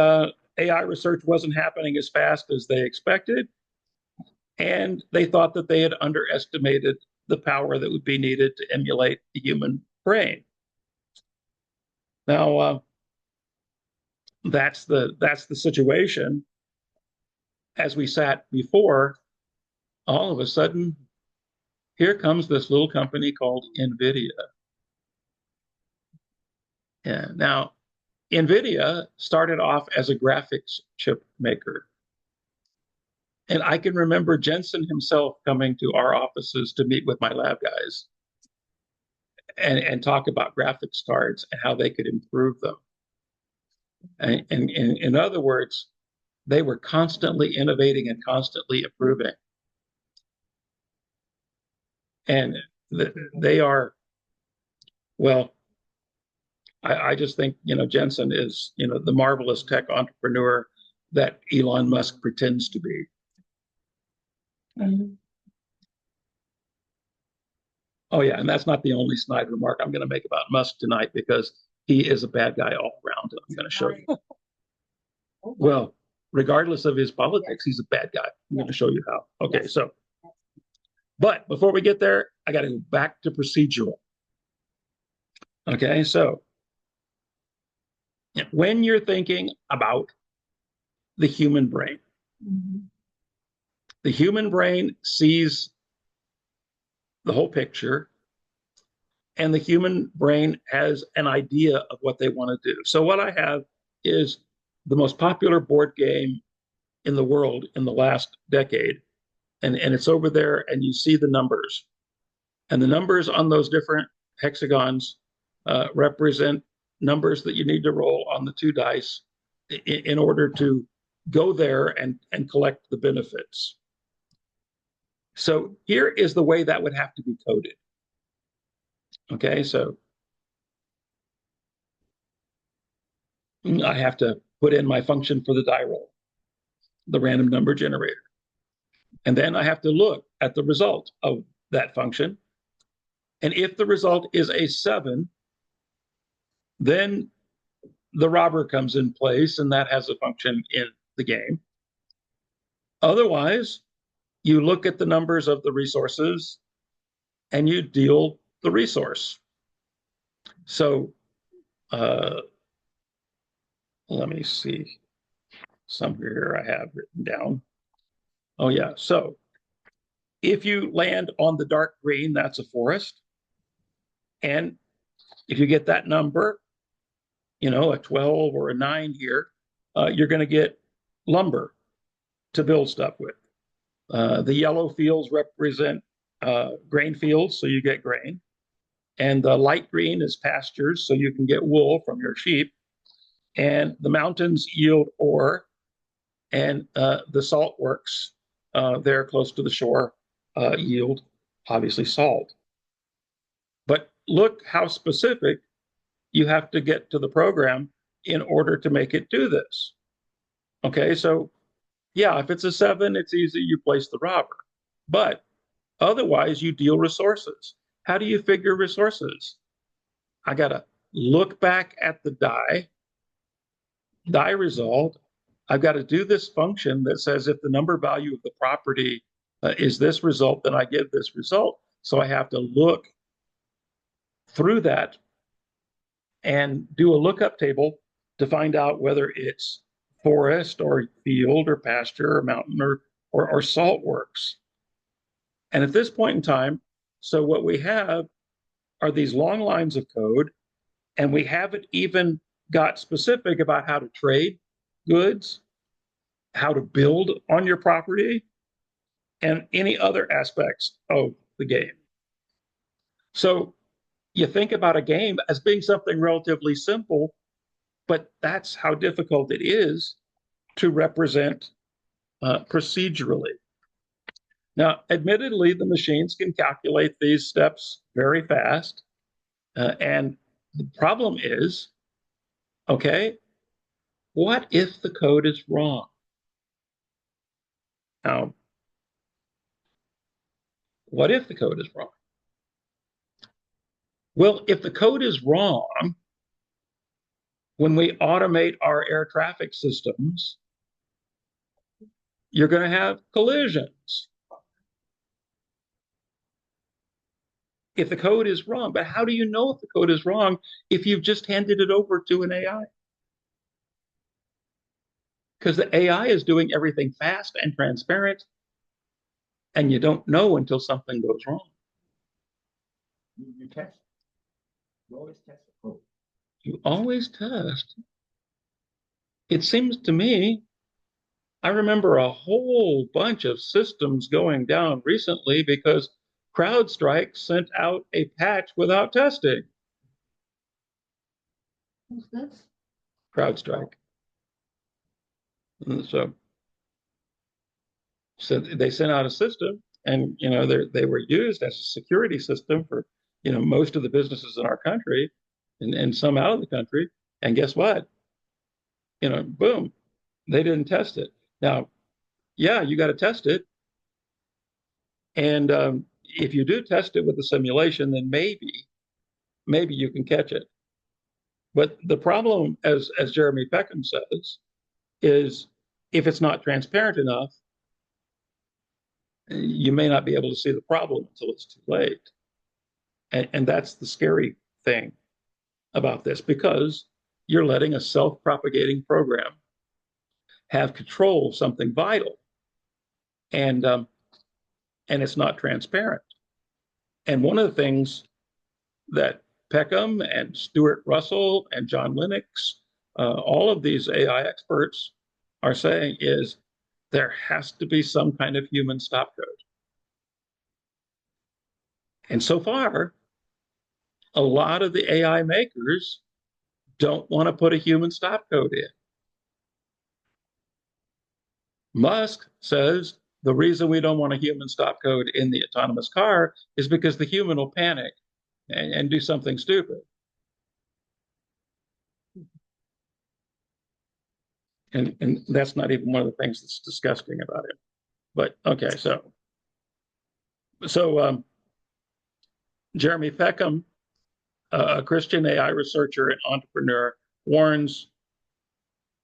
AI research wasn't happening as fast as they expected. And they thought that they had underestimated the power that would be needed to emulate the human brain. Now, that's the situation. As we sat before, all of a sudden, here comes this little company called NVIDIA. Yeah. Now, NVIDIA started off as a graphics chip maker. And I can remember Jensen himself coming to our offices to meet with my lab guys and talk about graphics cards and how they could improve them. And in other words, they were constantly innovating and constantly improving. And they are, well, I just think, Jensen is, the marvelous tech entrepreneur that Elon Musk pretends to be. Oh, yeah. And that's not the only snide remark I'm going to make about Musk tonight, because he is a bad guy all around. I'm going to show you. Well, regardless of his politics, he's a bad guy. I'm going to show you how. Okay, so, but before we get there, I got to go back to procedural. Okay, so when you're thinking about the human brain, the human brain sees the whole picture, and the human brain has an idea of what they want to do. So what I have is the most popular board game in the world in the last decade. And it's over there, and you see the numbers. And the numbers on those different hexagons represent numbers that you need to roll on the 2 dice in order to go there and collect the benefits. So here is the way that would have to be coded. Okay, so I have to put in my function for the die roll, the random number generator. And then I have to look at the result of that function. And if the result is a 7, then the robber comes in place, and that has a function in the game. Otherwise, you look at the numbers of the resources and you deal the resource. So let me see. Somewhere I have written down. Oh, yeah. So if you land on the dark green, that's a forest. And if you get that number, a 12 or a 9 here, you're going to get lumber to build stuff with. The yellow fields represent grain fields, so you get grain. And the light green is pastures, so you can get wool from your sheep. And the mountains yield ore, and the salt works there close to the shore yield, obviously, salt. But look how specific you have to get to the program in order to make it do this. Okay, so yeah, if it's a 7, it's easy, you place the robber. But otherwise, you deal resources. How do you figure resources? I got to look back at the die result. I've got to do this function that says if the number value of the property is this result, then I get this result. So I have to look through that and do a lookup table to find out whether it's forest or field or pasture or mountain or salt works. And at this point in time, so what we have are these long lines of code, and we haven't even got specific about how to trade goods, how to build on your property, and any other aspects of the game. So you think about a game as being something relatively simple, but that's how difficult it is to represent procedurally. Now, admittedly, the machines can calculate these steps very fast. And the problem is, okay, what if the code is wrong? Now, what if the code is wrong? Well, if the code is wrong, when we automate our air traffic systems, you're going to have collisions. If the code is wrong, but how do you know if the code is wrong if you've just handed it over to an AI? Because the AI is doing everything fast and transparent, and you don't know until something goes wrong. You test. You always test the code. You always test. It seems to me, I remember a whole bunch of systems going down recently because CrowdStrike sent out a patch without testing. What's this? CrowdStrike. And so they sent out a system, and they were used as a security system for most of the businesses in our country, and some out of the country. And guess what? Boom, they didn't test it. Now, yeah, you got to test it, and if you do test it with a simulation, then maybe you can catch it. But the problem, as Jeremy Peckham says, is if it's not transparent enough, you may not be able to see the problem until it's too late. And that's the scary thing about this, because you're letting a self-propagating program have control of something vital, and it's not transparent. And one of the things that Peckham and Stuart Russell and John Lennox, all of these AI experts are saying is there has to be some kind of human stop code. And so far, a lot of the AI makers don't want to put a human stopcode in. Musk says the reason we don't want a human stopcode in the autonomous car is because the human will panic and do something stupid. And that's not even one of the things that's disgusting about it. But okay, so Jeremy Peckham, a Christian AI researcher and entrepreneur, warns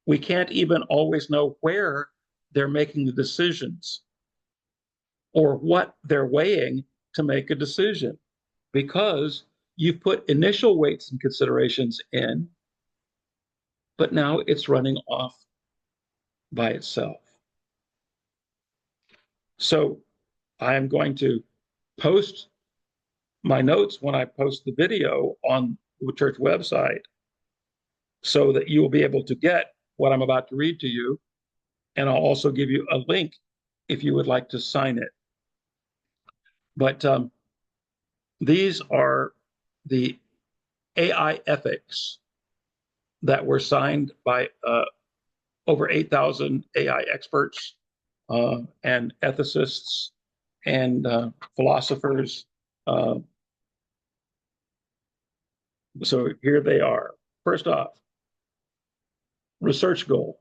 we can't even always know where they're making the decisions or what they're weighing to make a decision, because you've put initial weights and considerations in, but now it's running off by itself. So I am going to post my notes when I post the video on the church website so that you will be able to get what I'm about to read to you. And I'll also give you a link if you would like to sign it. But these are the AI ethics that were signed by over 8,000 AI experts and ethicists and philosophers. So here they are. First off, research goal.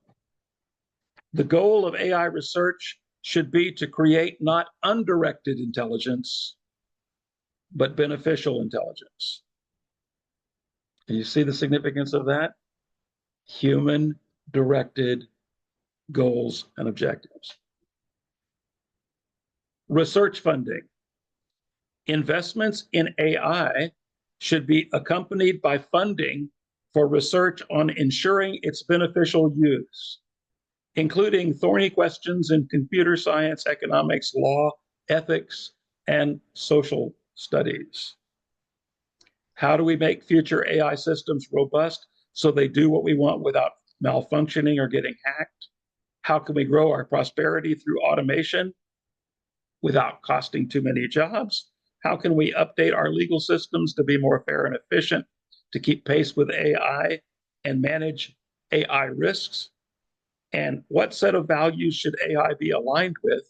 The goal of AI research should be to create not undirected intelligence, but beneficial intelligence. And you see the significance of that? Human-directed goals and objectives. Research funding. Investments in AI should be accompanied by funding for research on ensuring its beneficial use, including thorny questions in computer science, economics, law, ethics, and social studies. How do we make future AI systems robust so they do what we want without malfunctioning or getting hacked? How can we grow our prosperity through automation without costing too many jobs? How can we update our legal systems to be more fair and efficient, to keep pace with AI and manage AI risks? And what set of values should AI be aligned with?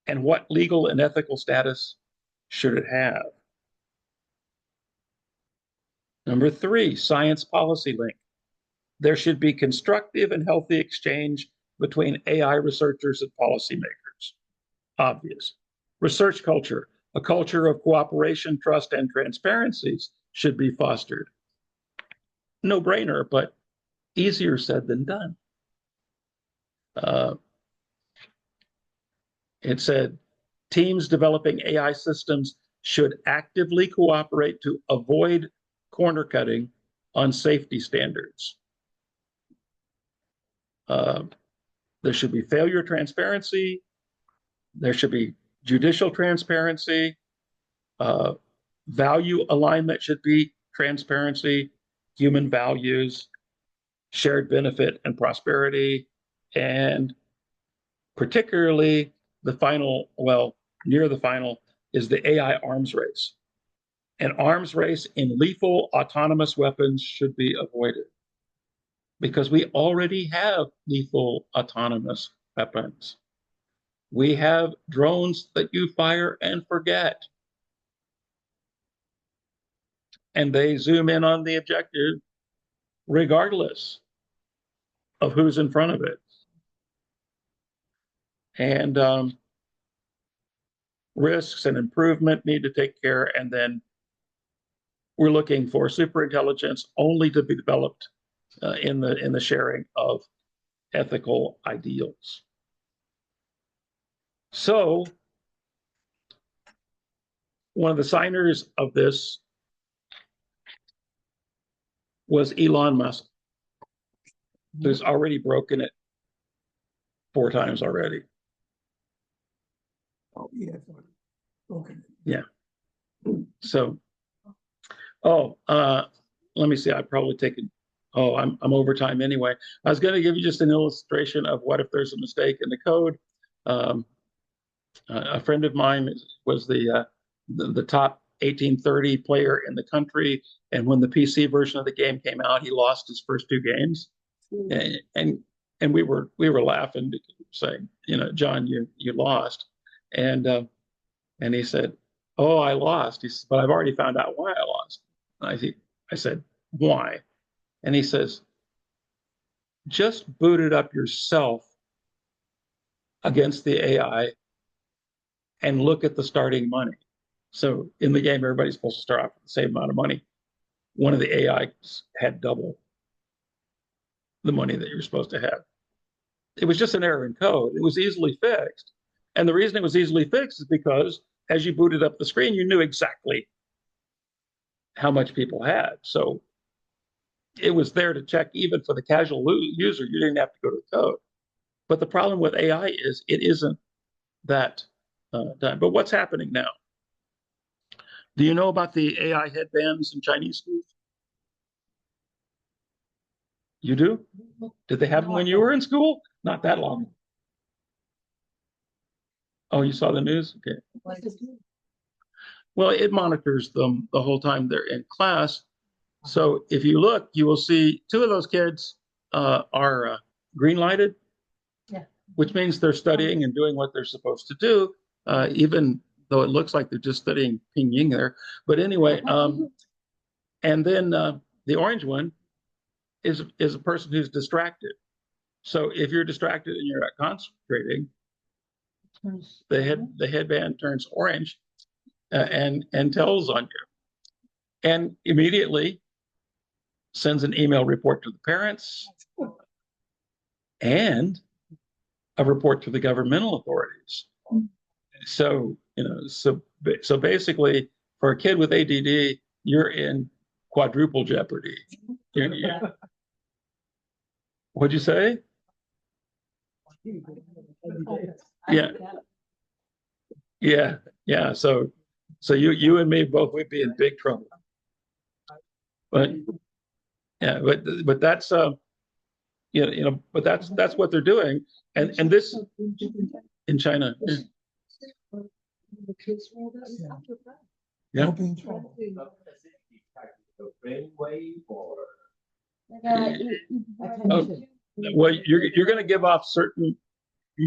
And what legal and ethical status should it have? Number 3, science policy link. There should be constructive and healthy exchange between AI researchers and policymakers. Obvious. Research culture. A culture of cooperation, trust, and transparencies should be fostered. No brainer, but easier said than done. It said, teams developing AI systems should actively cooperate to avoid corner cutting on safety standards. There should be failure transparency. There should be judicial transparency. Value alignment should be transparency, human values, shared benefit and prosperity, and particularly the final, well, near the final, is the AI arms race. An arms race in lethal autonomous weapons should be avoided because we already have lethal autonomous weapons. We have drones that you fire and forget. And they zoom in on the objective regardless of who's in front of it. And risks and improvement need to take care. And then we're looking for superintelligence only to be developed in the sharing of ethical ideals. So one of the signers of this was Elon Musk, who's already broken it 4 times already. Oh, yes, okay. Yeah. So, let me see. I've probably taken. I'm over time anyway. I was going to give you just an illustration of what if there's a mistake in the code. A friend of mine was the top 1830 player in the country. And when the PC version of the game came out, he lost his first two games. And we were laughing, saying, John, you lost. And he said, oh, I lost. He said, but I've already found out why I lost. And I said, why? And he says, just boot it up yourself against the AI and look at the starting money. So in the game, everybody's supposed to start off with the same amount of money. One of the AIs had double the money that you're supposed to have. It was just an error in code. It was easily fixed. And the reason it was easily fixed is because as you booted up the screen, you knew exactly how much people had. So it was there to check even for the casual user. You didn't have to go to the code. But the problem with AI is it isn't that done. But what's happening now? Do you know about the AI headbands in Chinese schools? You do? Did they have them when you were in school? Not that long. Oh, you saw the news? Okay. Well, it monitors them the whole time they're in class. So if you look, you will see two of those kids are green lighted, which means they're studying and doing what they're supposed to do, even though it looks like they're just studying pinyin there. But anyway, and then the orange one is a person who's distracted. So if you're distracted and you're not concentrating, the headband turns orange and tells on you, and immediately sends an email report to the parents and a report to the governmental authorities. So so basically, for a kid with ADD, you're in quadruple jeopardy. What'd you say? Yeah. So you and me both would be in big trouble. But yeah, but that's but that's what they're doing, and this in China. Yeah. Brainwave or Oh, well, you're going to give off certain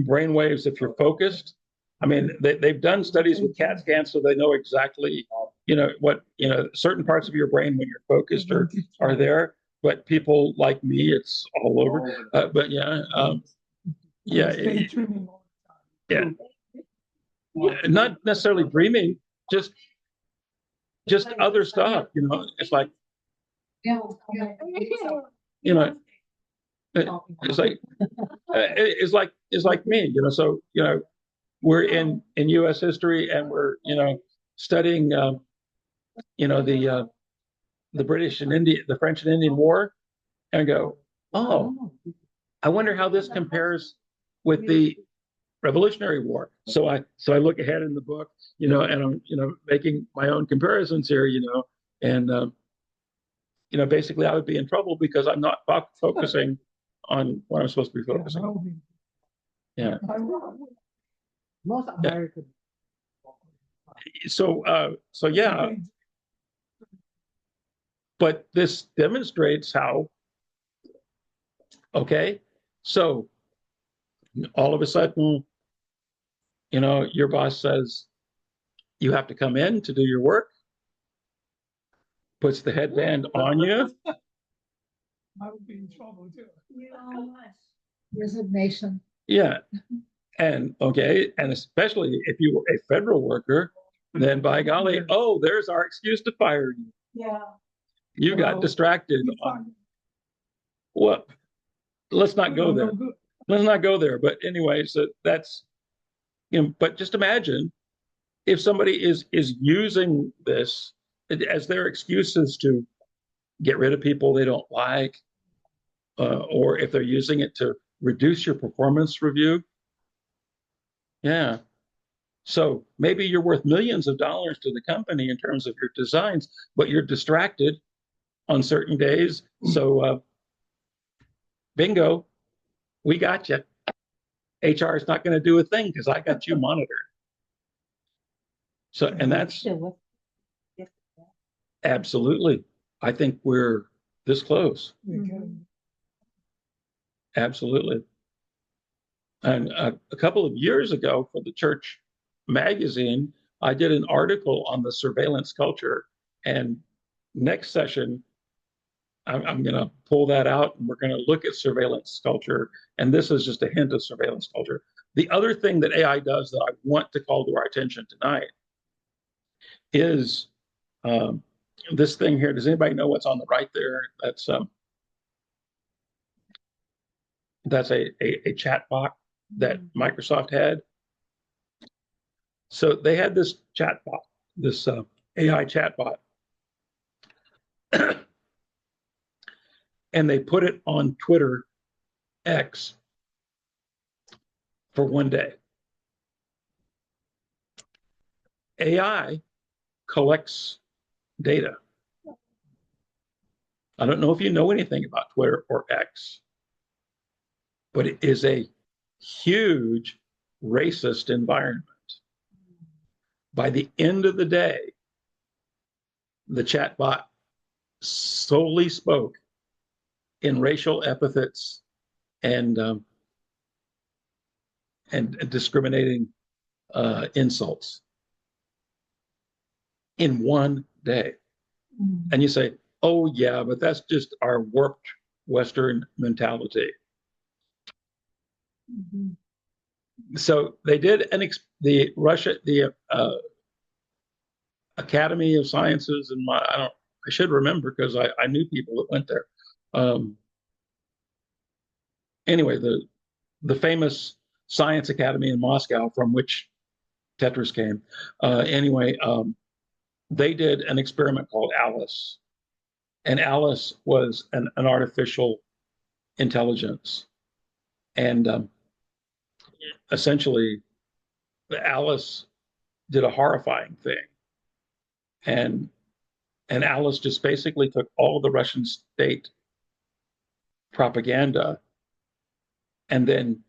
brain waves if you're focused. I mean, they've done studies with CAT scans, so they know exactly, what, certain parts of your brain when you're focused are there. But people like me, it's all over. But yeah, yeah. Not necessarily dreaming, just other stuff. It's like, it's like me. So we're in U.S. history, and we're studying the British and the French and Indian War, and go, oh, I wonder how this compares with the Revolutionary War. So I look ahead in the book, and I'm making my own comparisons here, and basically I would be in trouble because I'm not focusing on what I'm supposed to be focusing on. Yeah. Most American. So yeah, but this demonstrates how. Okay, so all of a sudden, your boss says you have to come in to do your work, puts the headband on you. I would be in trouble too. Resignation. Yeah. And especially if you were a federal worker, then by golly, oh, there's our excuse to fire you. Yeah. You got distracted. Well, let's not go there. Let's not go there. But anyway, so that's, but just imagine if somebody is using this as their excuses to get rid of people they don't like, or if they're using it to reduce your performance review. Yeah. So maybe you're worth millions of dollars to the company in terms of your designs, but you're distracted on certain days. So bingo, we got you. HR is not going to do a thing because I got you monitored. So, and that's, Absolutely. I think we're this close. We're getting, Absolutely. And a couple of years ago for the church magazine, I did an article on the surveillance culture. And next session, I'm going to pull that out and we're going to look at surveillance culture. And this is just a hint of surveillance culture. The other thing that AI does that I want to call to our attention tonight is this thing here. Does anybody know what's on the right there? That's a chat bot that Microsoft had. So they had this chat bot, this AI chat bot, and they put it on Twitter X for one day. AI collects data. I don't know if you know anything about Twitter or X, but it is a huge racist environment. By the end of the day, the chatbot solely spoke in racial epithets and discriminating insults in one day. And you say, oh yeah, but that's just our warped Western mentality. So they did the Academy of Sciences, and I should remember because I knew people that went there. Anyway, the famous Science Academy in Moscow, from which Tetris came. They did an experiment called Alice, and Alice was an artificial intelligence, and essentially, Alice did a horrifying thing, and Alice just basically took all of the Russian state propaganda, and then,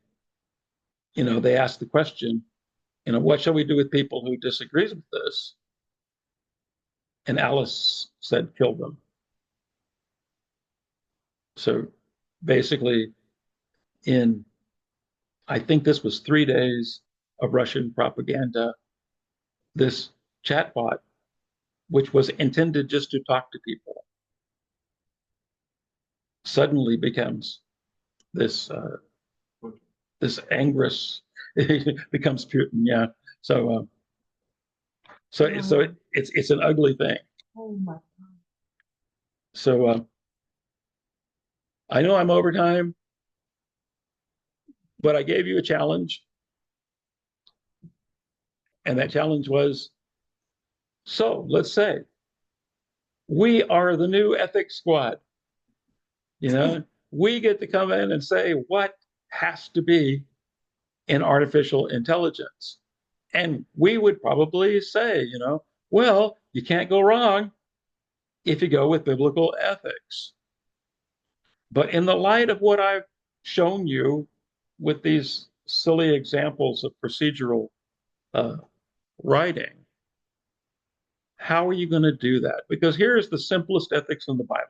they asked the question, what shall we do with people who disagrees with this? And Alice said, kill them. So basically, I think this was 3 days of Russian propaganda, this chatbot, which was intended just to talk to people, suddenly becomes this angrous, becomes Putin. Yeah. So it's an ugly thing. Oh my God. So I know I'm over time, but I gave you a challenge, and that challenge was, so let's say we are the new ethics squad. We get to come in and say what has to be in artificial intelligence. And we would probably say, well, you can't go wrong if you go with biblical ethics. But in the light of what I've shown you with these silly examples of procedural writing, how are you going to do that? Because here's the simplest ethics in the Bible.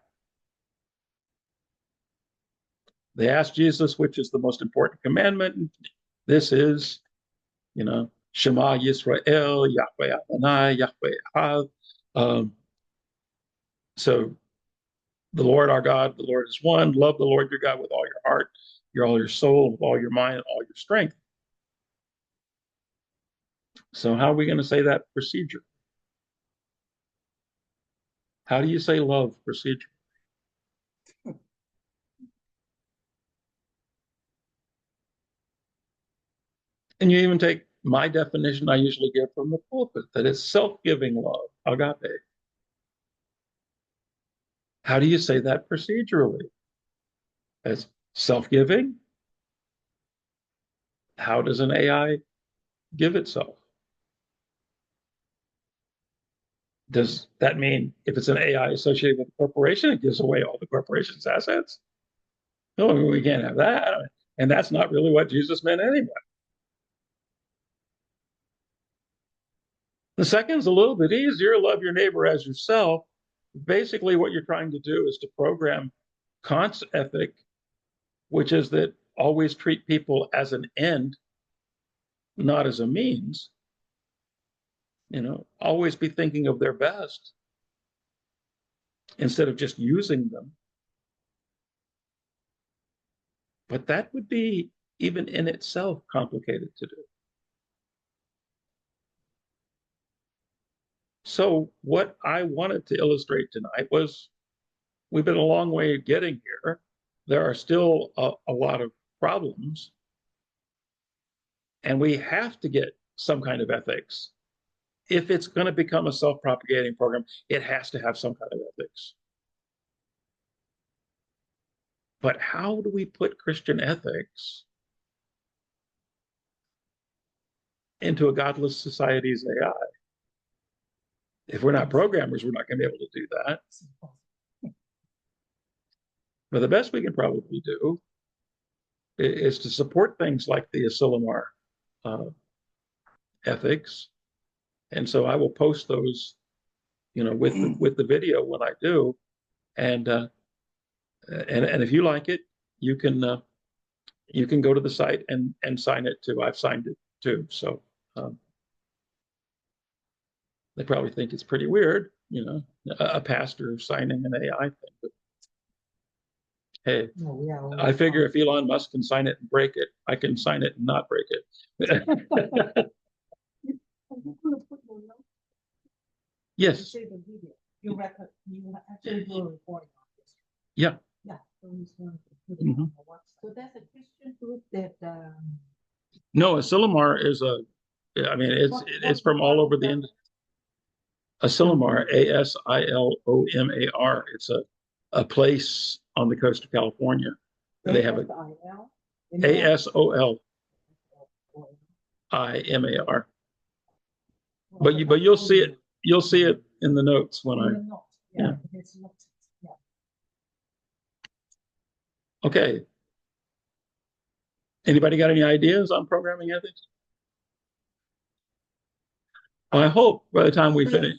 They asked Jesus, which is the most important commandment? This is, Shema Yisrael, Yahweh Adonai, Yahweh Echad. So the Lord our God, the Lord is one. Love the Lord your God with all your heart, all your soul, with all your mind, and all your strength. So how are we going to say that procedure? How do you say love procedure? And you even take my definition I usually give from the pulpit, that it's self-giving love, agape. How do you say that procedurally? As self-giving? How does an AI give itself? Does that mean if it's an AI associated with a corporation, it gives away all the corporation's assets? No, we can't have that. And that's not really what Jesus meant anyway. The second's a little bit easier. Love your neighbor as yourself. basically what you're trying to do is to program Kant's ethic, which is that always treat people as an end, not as a means. Always be thinking of their best instead of just using them. But that would be, even in itself, complicated to do. So what I wanted to illustrate tonight was we've been a long way getting here. There are still a lot of problems, and we have to get some kind of ethics. If it's going to become a self-propagating program, it has to have some kind of ethics. But how do we put Christian ethics into a godless society's AI? If we're not programmers, we're not going to be able to do that. But the best we can probably do is to support things like the Asilomar ethics. And so I will post those, with the video when I do. And if you like it, you can go to the site and sign it too. I've signed it too. So they probably think it's pretty weird, a pastor signing an AI thing. But hey, I figure if Elon Musk can sign it and break it, I can sign it and not break it. Yes. You actually do a report on this. Yeah. Yeah. So he's going to put it on the website. So that's a Christian group that. No, Asilomar is it's from all over the industry. Asilomar, Asilomar. It's a place on the coast of California. They have a Asolimar. But you'll see it. You'll see it in the notes when I. Yeah. Okay. Anybody got any ideas on programming ethics? Well, I hope by the time we finish.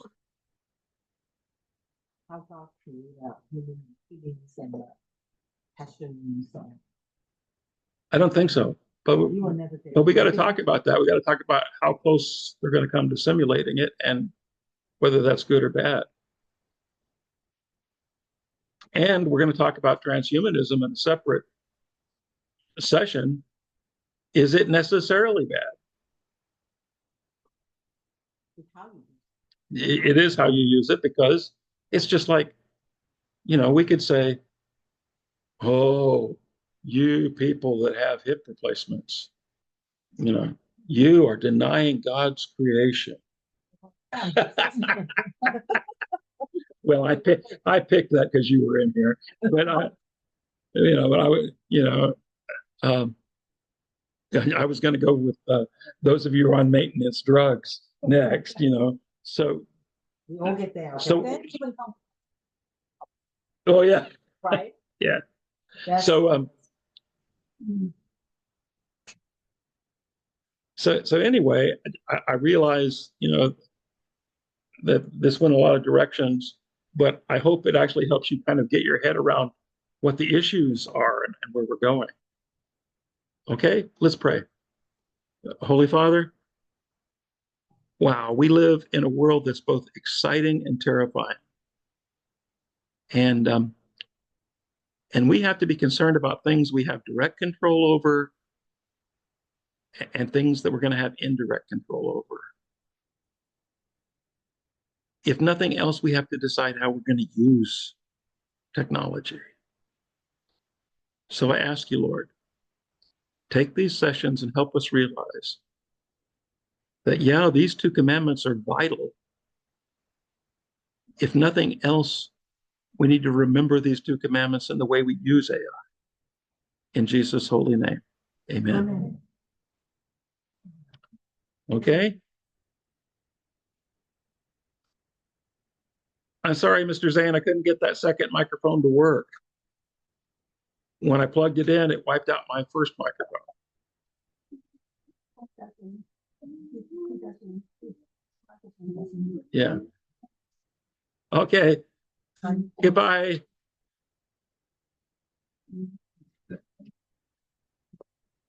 How about human feelings and passions? I don't think so. But we got to talk about that. We got to talk about how close they're going to come to simulating it and whether that's good or bad. And we're going to talk about transhumanism in a separate session. Is it necessarily bad? It is how you use it, because it's just like, we could say, oh, you people that have hip replacements, you are denying God's creation. Well, I picked that because you were in here, but I was going to go with those of you who are on maintenance drugs next, So we all get there. Okay? So, oh yeah, right? Yeah. That's So so anyway, I realize that this went a lot of directions, but I hope it actually helps you kind of get your head around what the issues are and where we're going. Okay, let's pray. Holy Father, wow, we live in a world that's both exciting and terrifying. And we have to be concerned about things we have direct control over and things that we're going to have indirect control over. If nothing else, we have to decide how we're going to use technology. So I ask you, Lord, take these sessions and help us realize that, yeah, these two commandments are vital. If nothing else, we need to remember these two commandments in the way we use AI. In Jesus' holy name, amen. Amen. Okay? I'm sorry, Mr. Zane, I couldn't get that second microphone to work. When I plugged it in, it wiped out my first microphone. Yeah. Okay. Goodbye.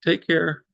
Take care.